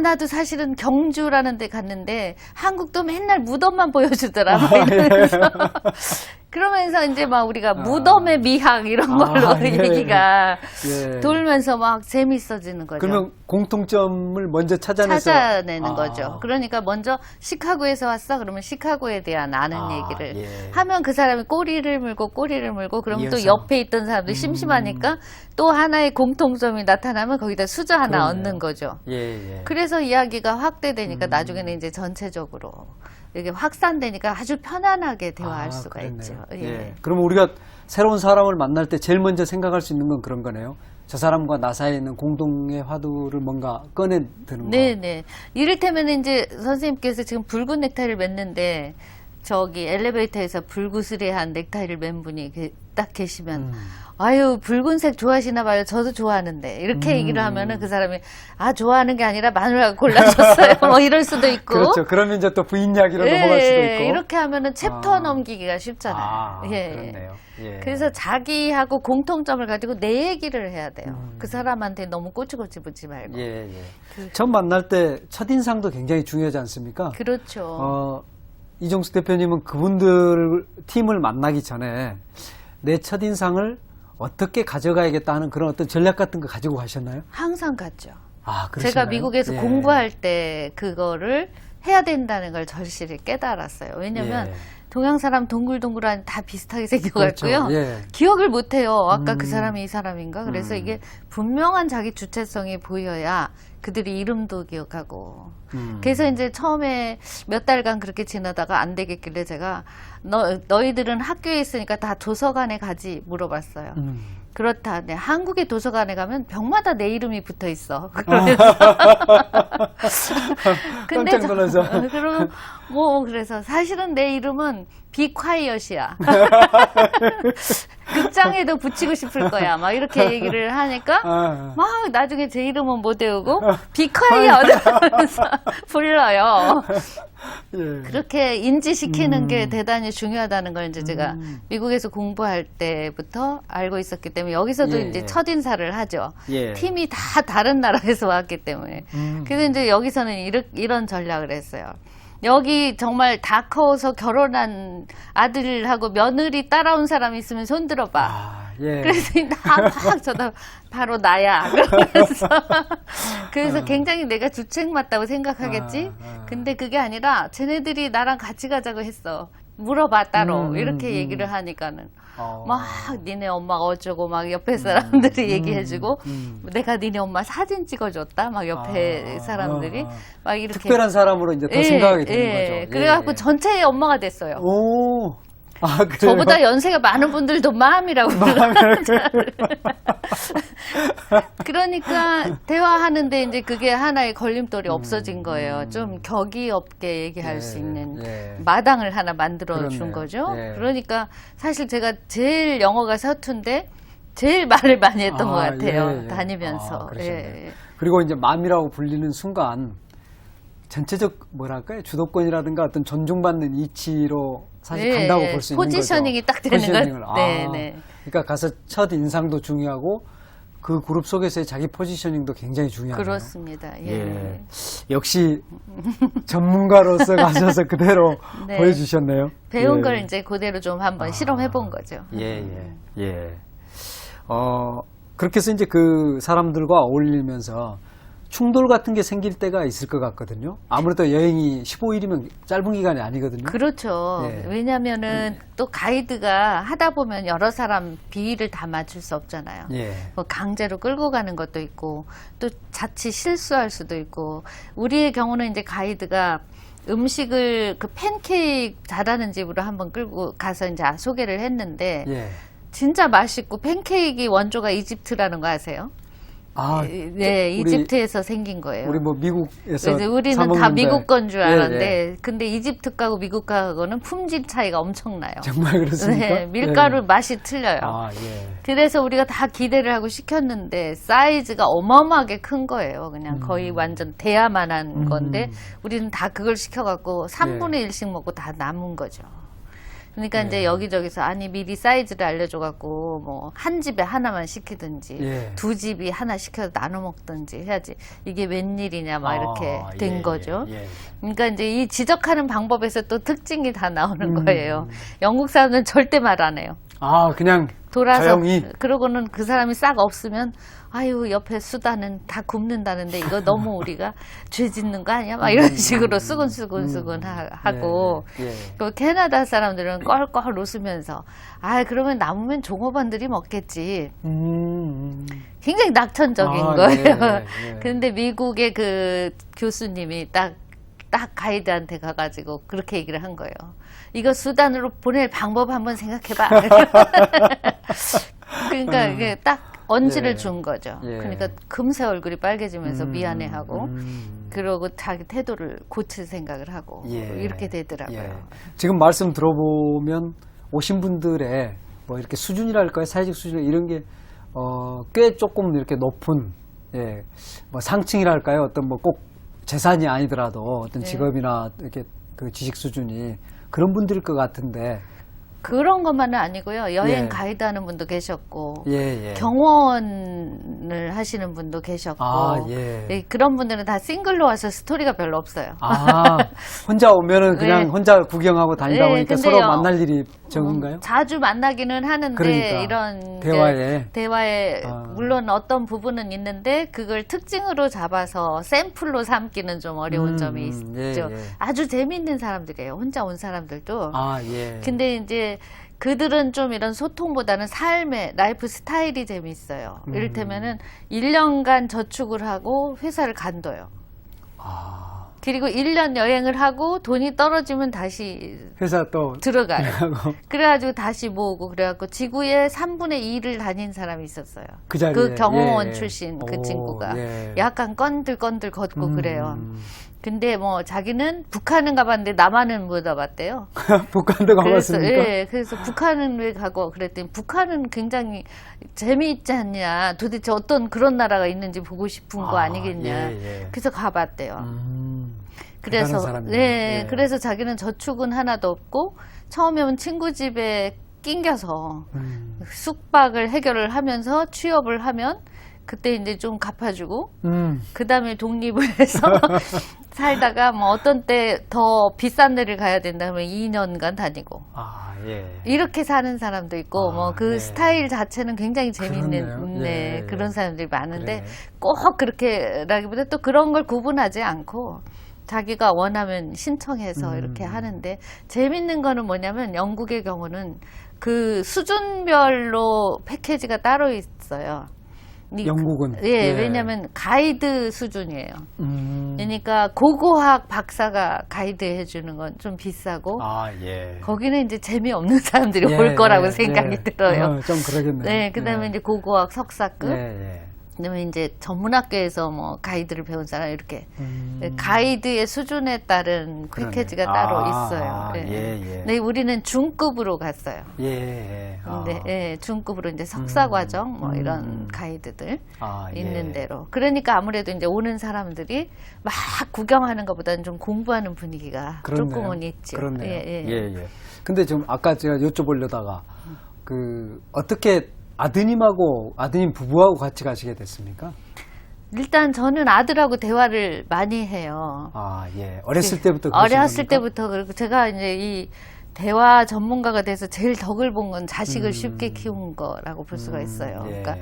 나도 사실은 경주라는 데 갔는데 한국도 맨날 무덤만 보여주더라 막 이러면서 그러면서 이제 막 우리가 무덤의 미학 이런 걸로 예. 얘기가 예. 돌면서 막 재밌어지는 거죠. 그러면 공통점을 먼저 찾아내는 거죠. 그러니까 먼저 시카고에서 왔어? 그러면 시카고에 대한 아는 얘기를 예. 하면 그 사람이 꼬리를 물고 그러면 또 이어서. 옆에 있던 사람들이 심심하니까 또 하나의 공통점이 나타나면 거기다 수저 하나 그러네요. 얻는 거죠. 예. 그래서 이야기가 확대되니까 나중에는 이제 전체적으로 이게 확산되니까 아주 편안하게 대화할 수가 그렇네요. 있죠. 예. 그러면 우리가 새로운 사람을 만날 때 제일 먼저 생각할 수 있는 건 그런 거네요. 저 사람과 나 사이에 있는 공동의 화두를 뭔가 꺼내드는 거. 네네. 이를테면 이제 선생님께서 지금 붉은 넥타이를 맸는데 저기 엘리베이터에서 불구스레한 넥타이를 맨 분이 딱 계시면 아유 붉은색 좋아하시나 봐요. 저도 좋아하는데 이렇게 얘기를 하면은 그 사람이 좋아하는 게 아니라 마누라가 골라줬어요. 뭐 이럴 수도 있고. 그렇죠. 그러면 이제 또 부인 이야기로 넘어갈 수도 있고. 이렇게 하면은 챕터 넘기기가 쉽잖아요. 그렇네요. 예. 그래서 자기하고 공통점을 가지고 내 얘기를 해야 돼요. 그 사람한테 너무 꼬치꼬치 붙지 말고. 예. 처음 만날 때 첫인상도 굉장히 중요하지 않습니까? 그렇죠. 이종수 대표님은 그분들 팀을 만나기 전에 내 첫인상을 어떻게 가져가야겠다 하는 그런 어떤 전략 같은 거 가지고 가셨나요? 항상 갔죠. 그러시나요? 제가 미국에서 예. 공부할 때 그거를 해야 된다는 걸 절실히 깨달았어요. 왜냐면 동양 사람 동글동글한 다 비슷하게 생겨갖고요. 그렇죠. 예. 기억을 못해요. 아까 그 사람이 이 사람인가? 그래서 이게 분명한 자기 주체성이 보여야 그들이 이름도 기억하고. 그래서 이제 처음에 몇 달간 그렇게 지나다가 안 되겠길래 제가 너희들은 학교에 있으니까 다 도서관에 가지 물어봤어요. 그렇다. 네, 한국의 도서관에 가면 벽마다 내 이름이 붙어 있어. 그러면서. 깜짝 놀라서. 그러면 그래서 사실은 내 이름은 비콰이엇이야. 극장에도 붙이고 싶을 거야. 막 이렇게 얘기를 하니까 막 나중에 제 이름은 못 외우고 비콰이엇 하면서 불러요. 예. 그렇게 인지시키는 게 대단히 중요하다는 걸 이제 제가 미국에서 공부할 때부터 알고 있었기 때문에 여기서도 이제 첫인사를 하죠. 팀이 다 다른 나라에서 왔기 때문에. 그래서 이제 여기서는 이런 전략을 했어요. 여기 정말 다 커서 결혼한 아들하고 며느리 따라온 사람이 있으면 손 들어봐. 그래서 막 저도 바로 나야. 그래서 굉장히 내가 주책 맞다고 생각하겠지? 근데 그게 아니라 쟤네들이 나랑 같이 가자고 했어. 물어봐 따로. 이렇게 얘기를 하니까는. 막 니네 엄마가 어쩌고 막 옆에 사람들이 얘기해주고 내가 니네 엄마 사진 찍어줬다 막 옆에 사람들이 막 이렇게 특별한 사람으로 이제 더 생각하게 되는 거죠. 그래갖고 전체의 엄마가 됐어요. 오. 그래요? 저보다 연세가 많은 분들도 마음이라고 그러니까 대화하는데 이제 그게 하나의 걸림돌이 없어진 거예요. 좀 격이 없게 얘기할 수 있는 마당을 하나 만들어 준 거죠. 그러니까 사실 제가 제일 영어가 서툰데 제일 말을 많이 했던 것 같아요. 다니면서. 그리고 이제 맘이라고 불리는 순간 전체적 뭐랄까요 주도권이라든가 어떤 존중받는 이치로 사실 간다고 볼 수 있는 거죠. 포지셔닝이 딱 되는 포지셔닝을. 거죠. 네. 그러니까 가서 첫 인상도 중요하고 그 그룹 속에서의 자기 포지셔닝도 굉장히 중요하네요. 그렇습니다. 역시 전문가로서 가셔서 그대로 보여주셨네요. 배운 걸 이제 그대로 좀 한번 실험해 본 거죠. 그렇게 해서 이제 그 사람들과 어울리면서 충돌 같은 게 생길 때가 있을 것 같거든요. 아무래도 여행이 15일이면 짧은 기간이 아니거든요. 그렇죠. 왜냐면은 또 가이드가 하다 보면 여러 사람 비위를 다 맞출 수 없잖아요. 뭐 강제로 끌고 가는 것도 있고 또 자칫 실수할 수도 있고 우리의 경우는 이제 가이드가 음식을 그 팬케이크 잘하는 집으로 한번 끌고 가서 이제 소개를 했는데 진짜 맛있고 팬케이크 원조가 이집트라는 거 아세요? 아, 네, 이집트에서 생긴 거예요. 우리 뭐 미국에서 그래서 우리는 사 다 먹는데. 미국 건 줄 예, 알았는데, 예. 근데 이집트 가고 미국 가고는 품질 차이가 엄청나요. 정말 그렇습니까? 네, 밀가루 예. 맛이 틀려요. 아, 예. 그래서 우리가 다 기대를 하고 시켰는데 사이즈가 어마어마하게 큰 거예요. 그냥 거의 완전 대야만한 건데 우리는 다 그걸 시켜갖고 3분의 1씩 먹고 다 남은 거죠. 그러니까 이제 여기저기서 아니 미리 사이즈를 알려줘갖고 뭐 한 집에 하나만 시키든지 예. 두 집이 하나 시켜서 나눠 먹든지 해야지 이게 웬일이냐 막 이렇게 된 예, 거죠. 예, 예. 그러니까 이제 이 지적하는 방법에서 또 특징이 다 나오는 거예요. 영국 사람들은 절대 말 안 해요. 아, 그냥 돌아서 조용히. 그러고는 그 사람이 싹 없으면 아유 옆에 수다는 다 굽는다는데 이거 너무 우리가 죄 짓는 거 아니야? 막 이런 식으로 수근수근 하고 예, 예. 또 캐나다 사람들은 껄껄 웃으면서 아 그러면 남으면 종업원들이 먹겠지. 굉장히 낙천적인 아, 거예요. 예, 예. 근데 미국의 그 교수님이 딱 가이드한테 가가지고 그렇게 얘기를 한 거예요. 이거 수단으로 보낼 방법 한번 생각해봐. 그러니까 이게 딱 언지를 예. 준 거죠. 예. 그러니까 금세 얼굴이 빨개지면서 미안해하고 그러고 자기 태도를 고칠 생각을 하고 예. 이렇게 되더라고요. 예. 지금 말씀 들어보면 오신 분들의 뭐 이렇게 수준이랄까요? 사회적 수준 이런 게 꽤 조금 이렇게 높은 뭐 상층이랄까요? 어떤 뭐 꼭 재산이 아니더라도 어떤 네. 직업이나 이렇게 그 지식 수준이 그런 분들일 것 같은데 그런 것만은 아니고요. 여행 예. 가이드 하는 분도 계셨고 예, 예. 경원을 하시는 분도 계셨고 아, 예. 네, 그런 분들은 다 싱글로 와서 스토리가 별로 없어요. 아, 혼자 오면은 그냥 네. 혼자 구경하고 다니다 네, 보니까 근데요, 서로 만날 일이 적은가요? 자주 만나기는 하는데 그러니까, 이런 대화에. 대화에 아. 물론 어떤 부분은 있는데 그걸 특징으로 잡아서 샘플로 삼기는 좀 어려운 점이 예, 있죠. 예. 아주 재미있는 사람들이에요. 혼자 온 사람들도. 아, 예. 근데 이제 그들은 좀 이런 소통보다는 삶의 라이프 스타일이 재미있어요. 이를테면은 1년간 저축을 하고 회사를 간둬요. 아, 그리고 1년 여행을 하고 돈이 떨어지면 다시 회사 또 들어가요. 하고 그래가지고 다시 모으고 그래갖고 지구의 3분의 2를 다닌 사람이 있었어요. 그 자리에. 그 경호원 예. 출신 그 오, 친구가 예. 약간 건들건들 걷고 그래요. 근데 뭐 자기는 북한은 가봤는데 남한은 못 가봤대요. 북한도 그래서 가봤습니까? 예, 그래서 북한은 왜 가고 그랬더니 북한은 굉장히 재미있지 않냐. 도대체 어떤 그런 나라가 있는지 보고 싶은 거 아, 아니겠냐. 예, 예. 그래서 가봤대요. 대단한 그래서 사람이네요. 네, 예. 그래서 자기는 저축은 하나도 없고 처음에 온 친구 집에 낑겨서 숙박을 해결을 하면서 취업을 하면 그때 이제 좀 갚아주고 그 다음에 독립을 해서 살다가 뭐 어떤 때 더 비싼 데를 가야 된다 하면 2년간 다니고 아, 예. 이렇게 사는 사람도 있고 아, 뭐 그 네. 스타일 자체는 굉장히 그렇네요. 재밌는 네, 예. 그런 사람들이 많은데 그래. 꼭 그렇게라기보다 또 그런 걸 구분하지 않고 자기가 원하면 신청해서 이렇게 하는데 재밌는 거는 뭐냐면 영국의 경우는 그 수준별로 패키지가 따로 있어요. 영국은? 예, 예. 왜냐하면 가이드 수준이에요. 음. 그러니까 고고학 박사가 가이드 해주는 건 좀 비싸고 아, 예. 거기는 이제 재미없는 사람들이 예, 올 거라고 예, 생각이 예. 들어요. 좀 그러겠네요. 네, 그다음에 예. 이제 고고학 석사급, 예, 예. 그다음에 이제 전문학교에서 뭐 가이드를 배운 사람 이렇게 가이드의 수준에 따른 그러네. 패키지가 따로 아, 있어요. 예. 예, 예. 네, 우리는 중급으로 갔어요. 예, 예. 아. 네, 예, 중급으로 이제 석사 과정 뭐 이런 가이드들 아, 예. 있는 대로. 그러니까 아무래도 이제 오는 사람들이 막 구경하는 것보다는 좀 공부하는 분위기가 그렇네요. 조금은 있죠. 그렇네요. 예, 예. 예, 예. 근데 좀 아까 제가 여쭤보려다가 어떻게 아드님하고 아드님 부부하고 같이 가시게 됐습니까? 일단 저는 아들하고 대화를 많이 해요. 아, 예. 어렸을 때부터 어렸을 그러신 겁니까? 때부터 그리고 제가 이제 이 대화 전문가가 돼서 제일 덕을 본 건 자식을 쉽게 키운 거라고 볼 수가 있어요. 예. 그러니까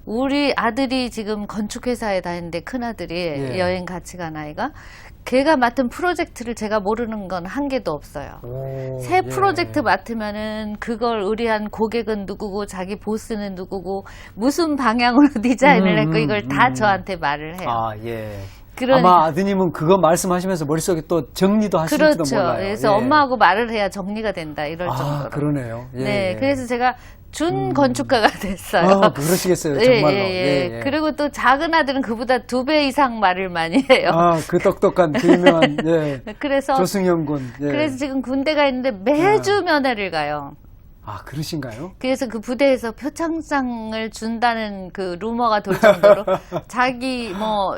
우리 아들이 지금 건축회사에 다니는데 큰아들이 예. 여행 같이 간 아이가 걔가 맡은 프로젝트를 제가 모르는 건 한 개도 없어요. 오, 새 예. 프로젝트 맡으면은 그걸 의뢰한 고객은 누구고 자기 보스는 누구고 무슨 방향으로 디자인을 했고 이걸 다 저한테 말을 해요. 아, 예. 그러니까- 아마 아드님은 그거 말씀하시면서 머릿속에 또 정리도 하실지도 그렇죠. 몰라요. 그래서 예. 엄마하고 말을 해야 정리가 된다 이럴 정도로. 아, 그러네요. 예, 네, 예. 그래서 제가 준 건축가가 됐어요. 아, 그러시겠어요, 정말로. 예. 그리고 또 작은 아들은 그보다 2배 이상 말을 많이 해요. 아, 그 똑똑한, 그 유명한, 예. 그래서 조승현 군. 예. 그래서 지금 군대가 있는데 매주 면회를 가요. 아, 그러신가요? 그래서 그 부대에서 표창장을 준다는 그 루머가 돌 정도로 자기 뭐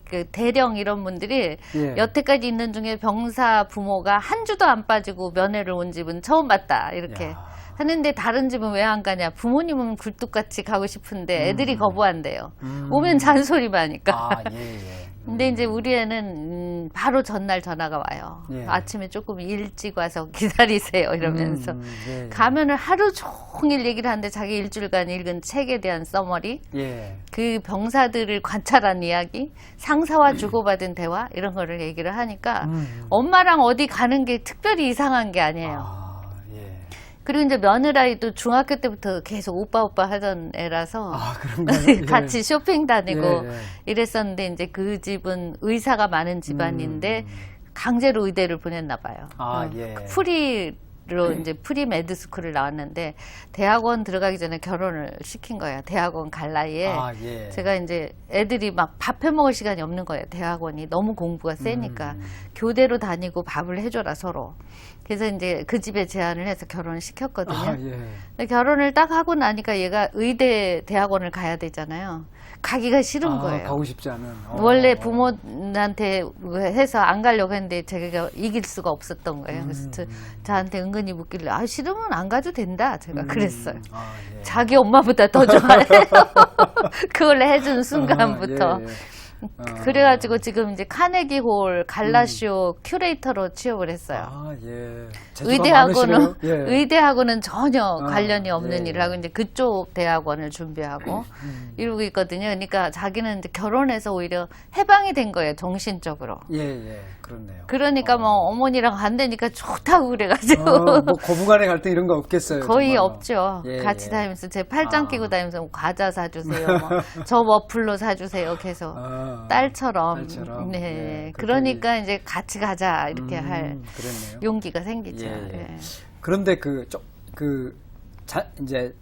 그 대령 이런 분들이 예. 여태까지 있는 중에 병사 부모가 한 주도 안 빠지고 면회를 온 집은 처음 봤다 이렇게 야. 하는데 다른 집은 왜 안 가냐? 부모님은 굴뚝같이 가고 싶은데 애들이 거부한대요. 오면 잔소리만 하니까. 아, 예. 근데 이제 우리 애는 바로 전날 전화가 와요. 예. 아침에 조금 일찍 와서 기다리세요 이러면서 예. 가면은 하루 종일 얘기를 하는데 자기 일주일간 읽은 책에 대한 써머리, 예. 그 병사들을 관찰한 이야기, 상사와 주고받은 대화 이런 거를 얘기를 하니까 엄마랑 어디 가는 게 특별히 이상한 게 아니에요. 아, 예. 그리고 이제 며느라이도 중학교 때부터 계속 오빠 하던 애라서 아, 그런가요? 같이 쇼핑 다니고 예, 예. 이랬었는데 이제 그 집은 의사가 많은 집안인데 강제로 의대를 보냈나 봐요. 아, 예. 프리로 이제 프리 메드 스쿨을 나왔는데 대학원 들어가기 전에 결혼을 시킨 거예요. 대학원 갈 나이에. 아, 예. 제가 이제 애들이 막 밥 해 먹을 시간이 없는 거예요. 대학원이 너무 공부가 세니까 교대로 다니고 밥을 해줘라 서로. 그래서 이제 그 집에 제안을 해서 결혼을 시켰거든요. 아, 예. 근데 결혼을 딱 하고 나니까 얘가 의대 대학원을 가야 되잖아요. 가기가 싫은 아, 거예요. 가고 싶지 않은. 원래 부모한테 해서 안 가려고 했는데 제가 이길 수가 없었던 거예요. 그래서 저한테 은근히 묻길래 아 싫으면 안 가도 된다. 제가 그랬어요. 아, 예. 자기 엄마보다 더 좋아해요. 그걸 해준 순간부터. 아, 예, 예. 그래가지고 지금 이제 카네기홀 갈라쇼 큐레이터로 취업을 했어요. 아, 예. 재주가 많으시네요. 예. 의대하고는 전혀 관련이 없는 예. 일을 하고 이제 그쪽 대학원을 준비하고 이러고 있거든요. 그러니까 자기는 이제 결혼해서 오히려 해방이 된 거예요, 정신적으로. 예, 예. 그렇네요. 그러니까 뭐 어머니랑 안 되니까 좋다고 그래가지고 뭐 고부간의 갈등 이런 거 없겠어요. 거의 정말로. 없죠. 예, 같이 예. 다니면서 제 팔짱 끼고 다니면서 뭐 과자 사주세요, 뭐 저 머플러 사주세요, 계속. 딸처럼. 딸처럼. 네. 예, 그러니까 이제 같이 가자 이렇게 할 그랬네요. 용기가 생기죠. 예, 예. 예. 그런데 이제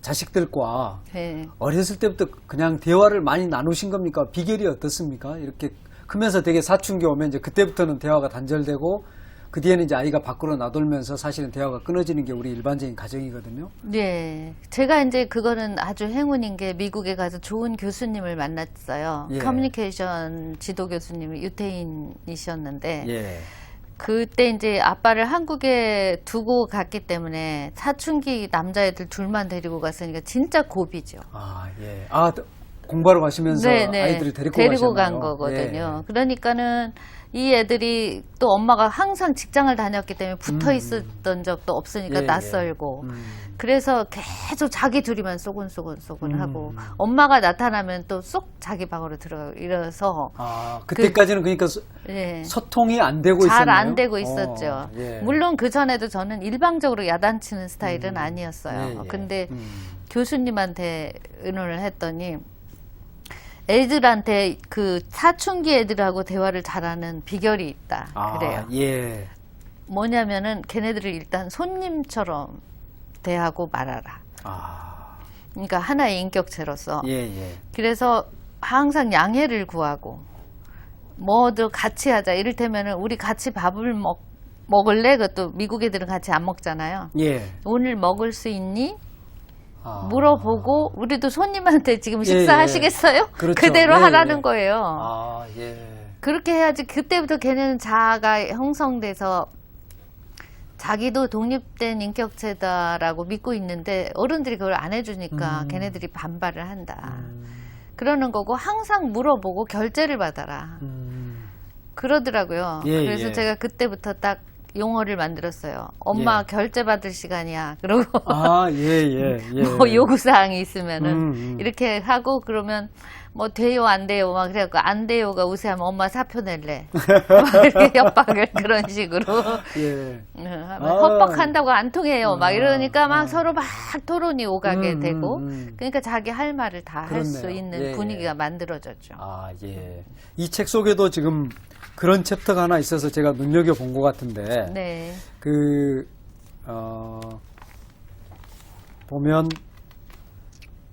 자식들과 네. 어렸을 때부터 그냥 대화를 많이 나누신 겁니까? 비결이 어떻습니까? 이렇게 크면서 되게 사춘기 오면 이제 그때부터는 대화가 단절되고 그 뒤에는 이제 아이가 밖으로 나돌면서 사실은 대화가 끊어지는 게 우리 일반적인 가정이거든요. 네. 제가 이제 그거는 아주 행운인 게 미국에 가서 좋은 교수님을 만났어요. 예. 커뮤니케이션 지도 교수님이 유태인이셨는데 예. 그때 이제 아빠를 한국에 두고 갔기 때문에 사춘기 남자애들 둘만 데리고 갔으니까 진짜 고비죠. 아, 예. 아, 공부하러 가시면서 아이들을 데리고 간 가셨나요? 거거든요. 예. 그러니까는 이 애들이 또 엄마가 항상 직장을 다녔기 때문에 붙어 있었던 적도 없으니까 예, 낯설고 예. 그래서 계속 자기 둘이만 쏘곤쏘곤 하고 엄마가 나타나면 또 쏙 자기 방으로 들어가고 이래서 아, 그때까지는 그러니까 예. 소통이 안 되고 있었나요? 잘 안 되고 있었죠. 예. 물론 그 전에도 저는 일방적으로 야단치는 스타일은 아니었어요. 예, 예. 근데 교수님한테 의논을 했더니 애들한테 그 사춘기 애들하고 대화를 잘하는 비결이 있다. 아, 그래요. 예. 뭐냐면은 걔네들을 일단 손님처럼 대하고 말아라. 아, 그러니까 하나의 인격체로서. 예, 예. 그래서 항상 양해를 구하고 뭐도 같이 하자. 이를테면은 우리 같이 밥을 먹을래? 그것도 미국 애들은 같이 안 먹잖아요. 예. 오늘 먹을 수 있니? 아. 물어보고 우리도 손님한테 지금 예, 식사하시겠어요? 그렇죠. 그대로 예, 하라는 예. 거예요. 아, 예. 그렇게 해야지 그때부터 걔는 자아가 형성돼서 자기도 독립된 인격체다라고 믿고 있는데 어른들이 그걸 안 해주니까 걔네들이 반발을 한다. 그러는 거고 항상 물어보고 결제를 받아라. 그러더라고요. 예, 그래서 예. 제가 그때부터 딱 용어를 만들었어요. 엄마 예. 결제 받을 시간이야. 그러고 아, 예, 예, 예. 뭐 요구사항이 있으면은 이렇게 하고 그러면 뭐 돼요 안 돼요 막 그래갖고 안 돼요가 우세하면 엄마 사표 낼래 막 이렇게 협박을 그런 식으로 예. 협박한다고 안 통해요 막 이러니까 막 서로 막 토론이 오가게 되고 그러니까 자기 할 말을 다 할 수 그렇네요. 있는 예, 분위기가 예. 만들어졌죠. 아, 예. 이 책 속에도 지금 그런 챕터가 하나 있어서 제가 눈여겨본 것 같은데, 네. 보면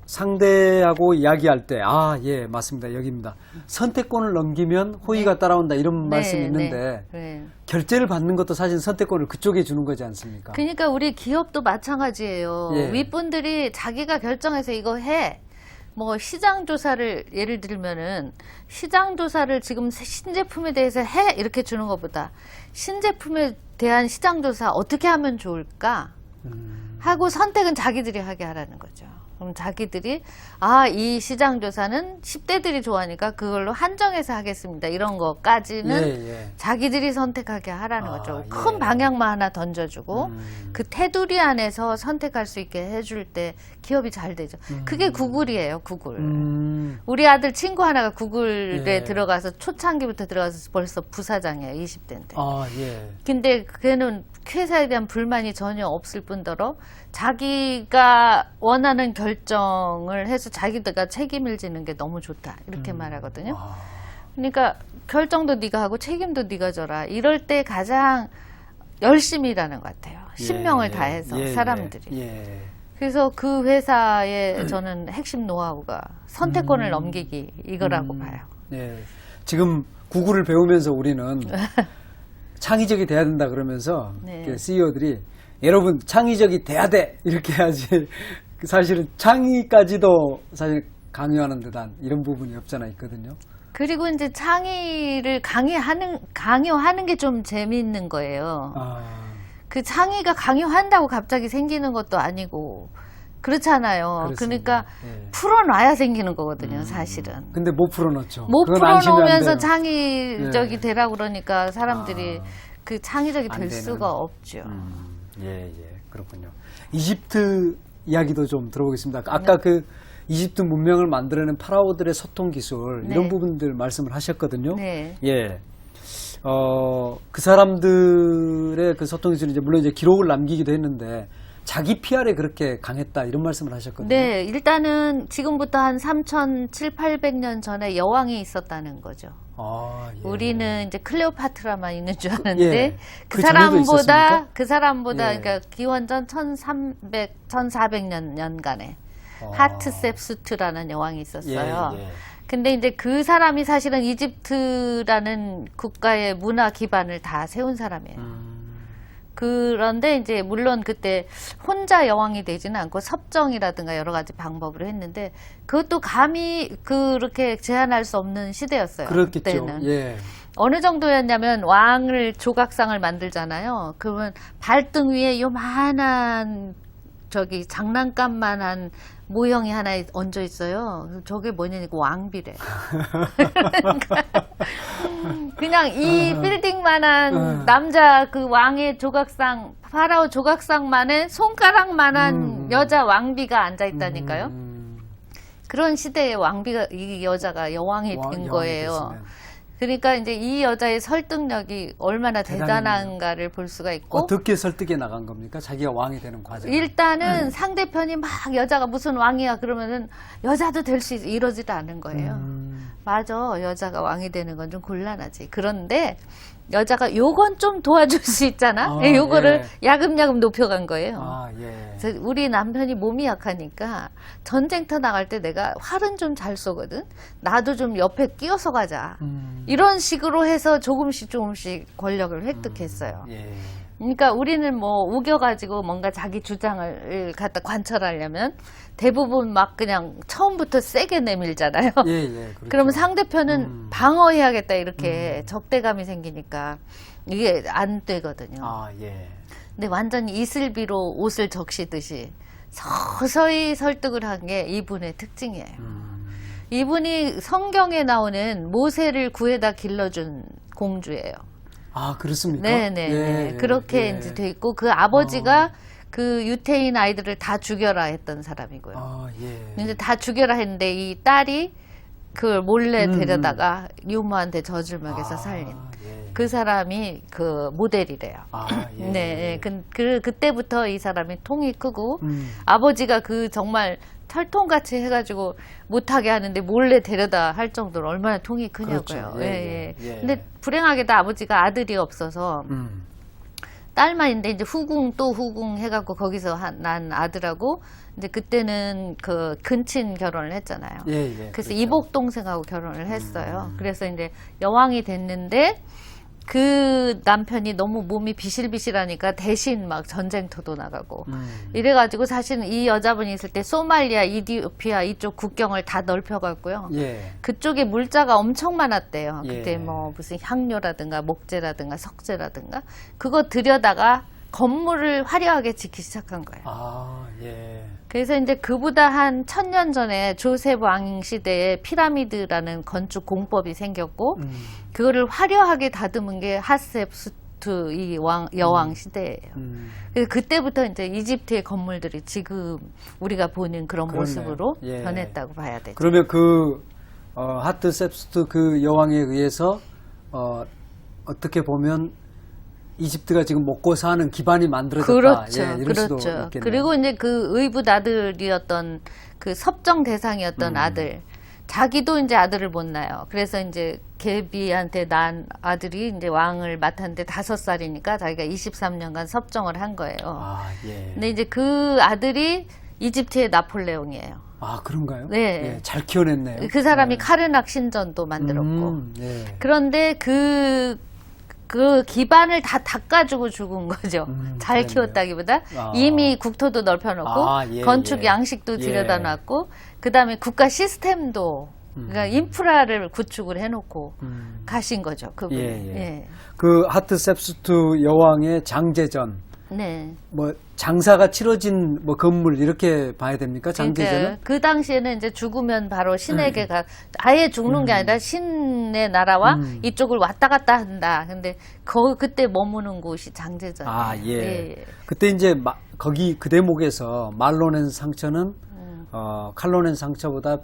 상대하고 이야기할 때, 아, 예, 맞습니다. 여기입니다. 선택권을 넘기면 호의가 따라온다 이런 말씀이 있는데 결제를 받는 것도 사실 선택권을 그쪽에 주는 거지 않습니까? 그러니까 우리 기업도 마찬가지예요. 예. 윗분들이 자기가 결정해서 이거 해. 뭐 시장 조사를 예를 들면은 시장 조사를 지금 신제품에 대해서 해 이렇게 주는 것보다 신제품에 대한 시장 조사 어떻게 하면 좋을까 하고 선택은 자기들이 하게 하라는 거죠. 그럼 자기들이 이 시장 조사는 10대들이 좋아하니까 그걸로 한정해서 하겠습니다. 이런 거까지는 자기들이 선택하게 하라는 거죠. 큰 방향만 하나 던져주고 그 테두리 안에서 선택할 수 있게 해줄 때 기업이 잘 되죠. 그게 구글이에요. 구글. 우리 아들 친구 하나가 구글에 들어가서 초창기부터 들어가서 벌써 부사장이에요. 20대인데. 근데 걔는 회사에 대한 불만이 전혀 없을 뿐더러 자기가 원하는 결정을 해서 자기가 책임을 지는 게 너무 좋다 이렇게 말하거든요. 그러니까 결정도 네가 하고 책임도 네가 져라. 이럴 때 가장 열심히 일하는 것 같아요. 신명을 다해서 사람들이. 그래서 그 회사의 저는 핵심 노하우가 선택권을 넘기기 이거라고 봐요. 지금 구글을 배우면서 우리는 창의적이 돼야 된다 그러면서 CEO들이 여러분 창의적이 돼야 돼 이렇게 해야지 사실은 창의까지도 사실 강요하는 듯한 이런 부분이 없잖아 있거든요. 그리고 이제 창의를 강요하는 게 좀 재미있는 거예요. 그 창의가 강요한다고 갑자기 생기는 것도 아니고 그렇잖아요. 그러니까 풀어놔야 생기는 거거든요, 사실은. 근데 못 풀어놓죠. 못 풀어놓으면서 창의적이 되라고 그러니까 사람들이 그 창의적이 될 수가 없죠. 그렇군요. 이집트 이야기도 좀 들어보겠습니다. 아까 그 이집트 문명을 만들어낸 파라오들의 소통 기술 이런 부분들 말씀을 하셨거든요. 그 사람들의 그 소통 기술이 이제 물론 이제 기록을 남기기도 했는데 자기 PR에 그렇게 강했다 이런 말씀을 하셨거든요. 네, 일단은 지금부터 한 3,700~800년 전에 여왕이 있었다는 거죠. 우리는 이제 클레오파트라만 있는 줄 아는데 그 사람보다 그러니까 기원전 1400년간에 하트셉수트라는 여왕이 있었어요. 근데 이제 그 사람이 사실은 이집트라는 국가의 문화 기반을 다 세운 사람이에요. 그런데 이제 물론 그때 혼자 여왕이 되지는 않고 섭정이라든가 여러 가지 방법으로 했는데 그것도 감히 그렇게 제한할 수 없는 시대였어요. 그렇겠죠. 그때는. 어느 정도였냐면 왕을 조각상을 만들잖아요. 그러면 발등 위에 요만한 장난감만한 모형이 하나 얹어 있어요. 저게 뭐냐니까 왕비래. 그냥 이 빌딩만한 남자 그 왕의 조각상, 파라오 조각상만의 손가락만한 여자 왕비가 앉아 있다니까요. 그런 시대에 이 여자가 여왕이 된 거예요. 그러니까 이제 이 여자의 설득력이 얼마나 대단한가를 볼 수가 있고 어떻게 설득해 나간 겁니까? 자기가 왕이 되는 과정. 일단은 상대편이 막 여자가 무슨 왕이야 그러면은 여자도 될 수 있어 이러지도 않은 거예요. 맞아, 여자가 왕이 되는 건 좀 곤란하지. 그런데 여자가 요건 좀 도와줄 수 있잖아. 요거를 야금야금 높여간 거예요. 그래서 우리 남편이 몸이 약하니까 전쟁터 나갈 때 내가 활은 좀 잘 쏘거든. 나도 좀 옆에 끼어서 가자. 이런 식으로 해서 조금씩 권력을 획득했어요. 그러니까 우리는 뭐 우겨가지고 뭔가 자기 주장을 갖다 관철하려면 대부분 막 그냥 처음부터 세게 내밀잖아요. 그렇죠. 그러면 상대편은 방어해야겠다 이렇게 적대감이 생기니까 이게 안 되거든요. 근데 완전히 이슬비로 옷을 적시듯이 서서히 설득을 한 게 이분의 특징이에요. 이분이 성경에 나오는 모세를 구해다 길러준 공주예요. 그렇습니까? 네네. 그렇게 이제 돼 있고 그 아버지가 그 유태인 아이들을 다 죽여라 했던 사람이고요. 이제 다 죽여라 했는데 이 딸이 그걸 몰래 데려다가 유모한테 젖을 먹여서 살린 그 사람이 그 모델이래요. 네. 그때부터 이 사람이 통이 크고 아버지가 그 정말 철통같이 해가지고 못하게 하는데 몰래 데려다 할 정도로 얼마나 통이 크냐고요. 그렇죠. 근데 불행하게도 아버지가 아들이 없어서 딸만 있는데 이제 후궁 또 후궁 해갖고 거기서 난 아들하고 이제 그때는 그 근친 결혼을 했잖아요. 예, 그래서 그렇죠. 이복 동생하고 결혼을 했어요. 그래서 이제 여왕이 됐는데 그 남편이 너무 몸이 비실비실하니까 대신 막 전쟁터도 나가고 이래가지고 사실은 이 여자분이 있을 때 소말리아, 이디오피아 이쪽 국경을 다 넓혀갔고요. 예. 그쪽에 물자가 엄청 많았대요. 예. 그때 뭐 무슨 향료라든가 목재라든가 석재라든가 그거 들여다가 건물을 화려하게 짓기 시작한 거예요. 아, 예. 그래서 이제 그보다 한 1000년 전에 조셉 왕 시대에 피라미드라는 건축 공법이 생겼고 그거를 화려하게 다듬은 게 핫셉수트 이 여왕 시대예요. 그래서 그때부터 이제 이집트의 건물들이 지금 우리가 보는 그런 그렇네요. 모습으로 예. 변했다고 봐야 되죠. 그러면 하트셉스트 그 여왕에 의해서 어떻게 보면 이집트가 지금 먹고 사는 기반이 만들어졌다. 그렇죠. 예, 이럴 수도 그렇죠. 있겠네요. 그리고 이제 그 의붓 아들이었던 그 섭정 대상이었던 아들, 자기도 이제 아들을 못 낳아요. 그래서 이제 개비한테 낳은 아들이 이제 왕을 맡았는데 5살이니까 자기가 23년간 섭정을 한 거예요. 아, 예. 근데 이제 그 아들이 이집트의 나폴레옹이에요. 아, 그런가요? 네. 예, 잘 키워냈네요. 그 사람이 카르낙 신전도 만들었고. 예. 그런데 그 기반을 다 닦아주고 죽은 거죠. 잘 그랬네요. 키웠다기보다 아. 이미 국토도 넓혀놓고 아, 예, 건축 예. 양식도 들여다 놨고 그다음에 국가 시스템도 그러니까 인프라를 구축을 해놓고 가신 거죠. 그분이. 예. 그 하트셉스트 여왕의 장제전, 네. 뭐 장사가 치러진 뭐 건물 이렇게 봐야 됩니까? 장제전은? 그러니까 그 당시에는 이제 죽으면 바로 신에게 아예 죽는 게 아니라 신의 나라와 이쪽을 왔다 갔다 한다. 근데 그때 머무는 곳이 장제전. 아, 예. 그때 이제 거기 그 대목에서 말로 낸 상처는 칼로 낸 상처보다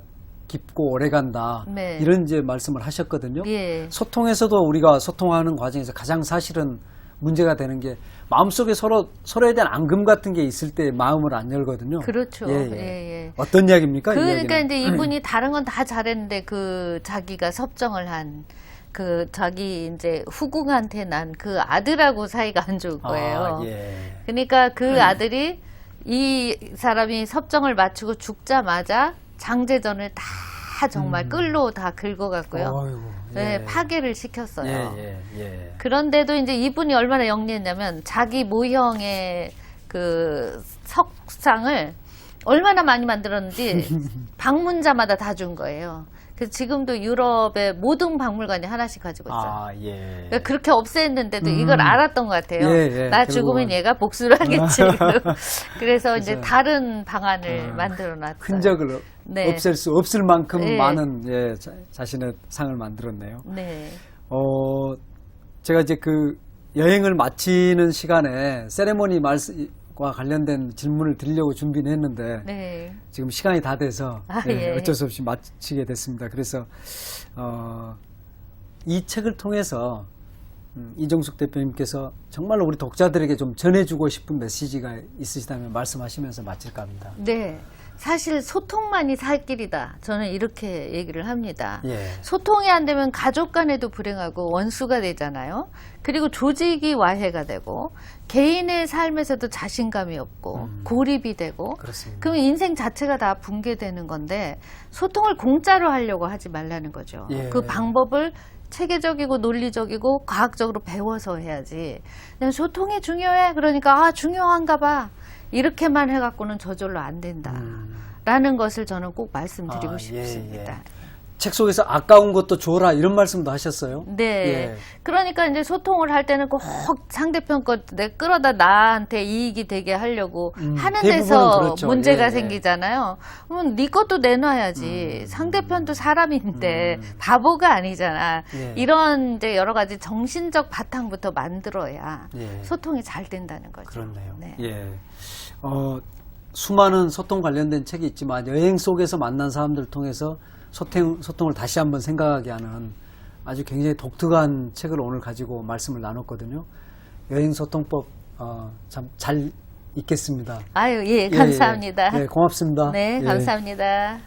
깊고 오래 간다. 네. 이런 이제 말씀을 하셨거든요. 예. 소통에서도 우리가 소통하는 과정에서 가장 사실은 문제가 되는 게 마음속에 서로에 대한 앙금 같은 게 있을 때 마음을 안 열거든요. 그렇죠. 예. 예. 어떤 이야기입니까? 이 그러니까 이야기는? 이제 이분이 다른 건 다 잘했는데 그 자기가 섭정을 한 그 자기 이제 후궁한테 난 그 아들하고 사이가 안 좋을 거예요. 아, 예. 그러니까 그 아들이 이 사람이 섭정을 마치고 죽자마자 장제전을 다 정말 끌로 다 긁어갔고요. 어이구, 예. 네, 파괴를 시켰어요. 예. 그런데도 이제 이분이 얼마나 영리했냐면 자기 모형의 그 석상을 얼마나 많이 만들었는지 방문자마다 다 준 거예요. 그래서 지금도 유럽의 모든 박물관이 하나씩 가지고 있어요. 아, 예. 그러니까 그렇게 없애했는데도 이걸 알았던 것 같아요. 예, 나 결국은. 죽으면 얘가 복수를 하겠지. 그래서 이제 다른 방안을 만들어 놨어요. 흔적을 네. 없을 만큼 네. 많은 자신의 상을 만들었네요. 네. 제가 이제 그 여행을 마치는 시간에 세레모니 말씀과 관련된 질문을 드리려고 준비는 했는데 네. 지금 시간이 다 돼서 예. 어쩔 수 없이 마치게 됐습니다. 그래서 이 책을 통해서 이종숙 대표님께서 정말로 우리 독자들에게 좀 전해주고 싶은 메시지가 있으시다면 말씀하시면서 마칠까 합니다. 네. 사실 소통만이 살 길이다. 저는 이렇게 얘기를 합니다. 예. 소통이 안 되면 가족 간에도 불행하고 원수가 되잖아요. 그리고 조직이 와해가 되고 개인의 삶에서도 자신감이 없고 고립이 되고 그렇습니다. 그럼 인생 자체가 다 붕괴되는 건데 소통을 공짜로 하려고 하지 말라는 거죠. 예. 그 방법을 체계적이고 논리적이고 과학적으로 배워서 해야지. 그냥 소통이 중요해. 그러니까 중요한가 봐. 이렇게만 해갖고는 저절로 안 된다. 라는 것을 저는 꼭 말씀드리고 싶습니다. 책 속에서 아까운 것도 줘라 이런 말씀도 하셨어요. 네. 예. 그러니까 이제 소통을 할 때는 꼭 상대편 것 내 끌어다 나한테 이익이 되게 하려고 하는 대부분은 데서 그렇죠. 문제가 예. 생기잖아요. 그러면 네 것도 내놔야지. 상대편도 사람인데 바보가 아니잖아. 예. 이런 이제 여러 가지 정신적 바탕부터 만들어야 예. 소통이 잘 된다는 거죠. 그렇네요. 네. 예. 수많은 소통 관련된 책이 있지만 여행 속에서 만난 사람들을 통해서 소통을 다시 한번 생각하게 하는 아주 굉장히 독특한 책을 오늘 가지고 말씀을 나눴거든요. 여행 소통법 참 잘 읽겠습니다. 아유, 예, 감사합니다. 예, 고맙습니다. 네, 예. 감사합니다.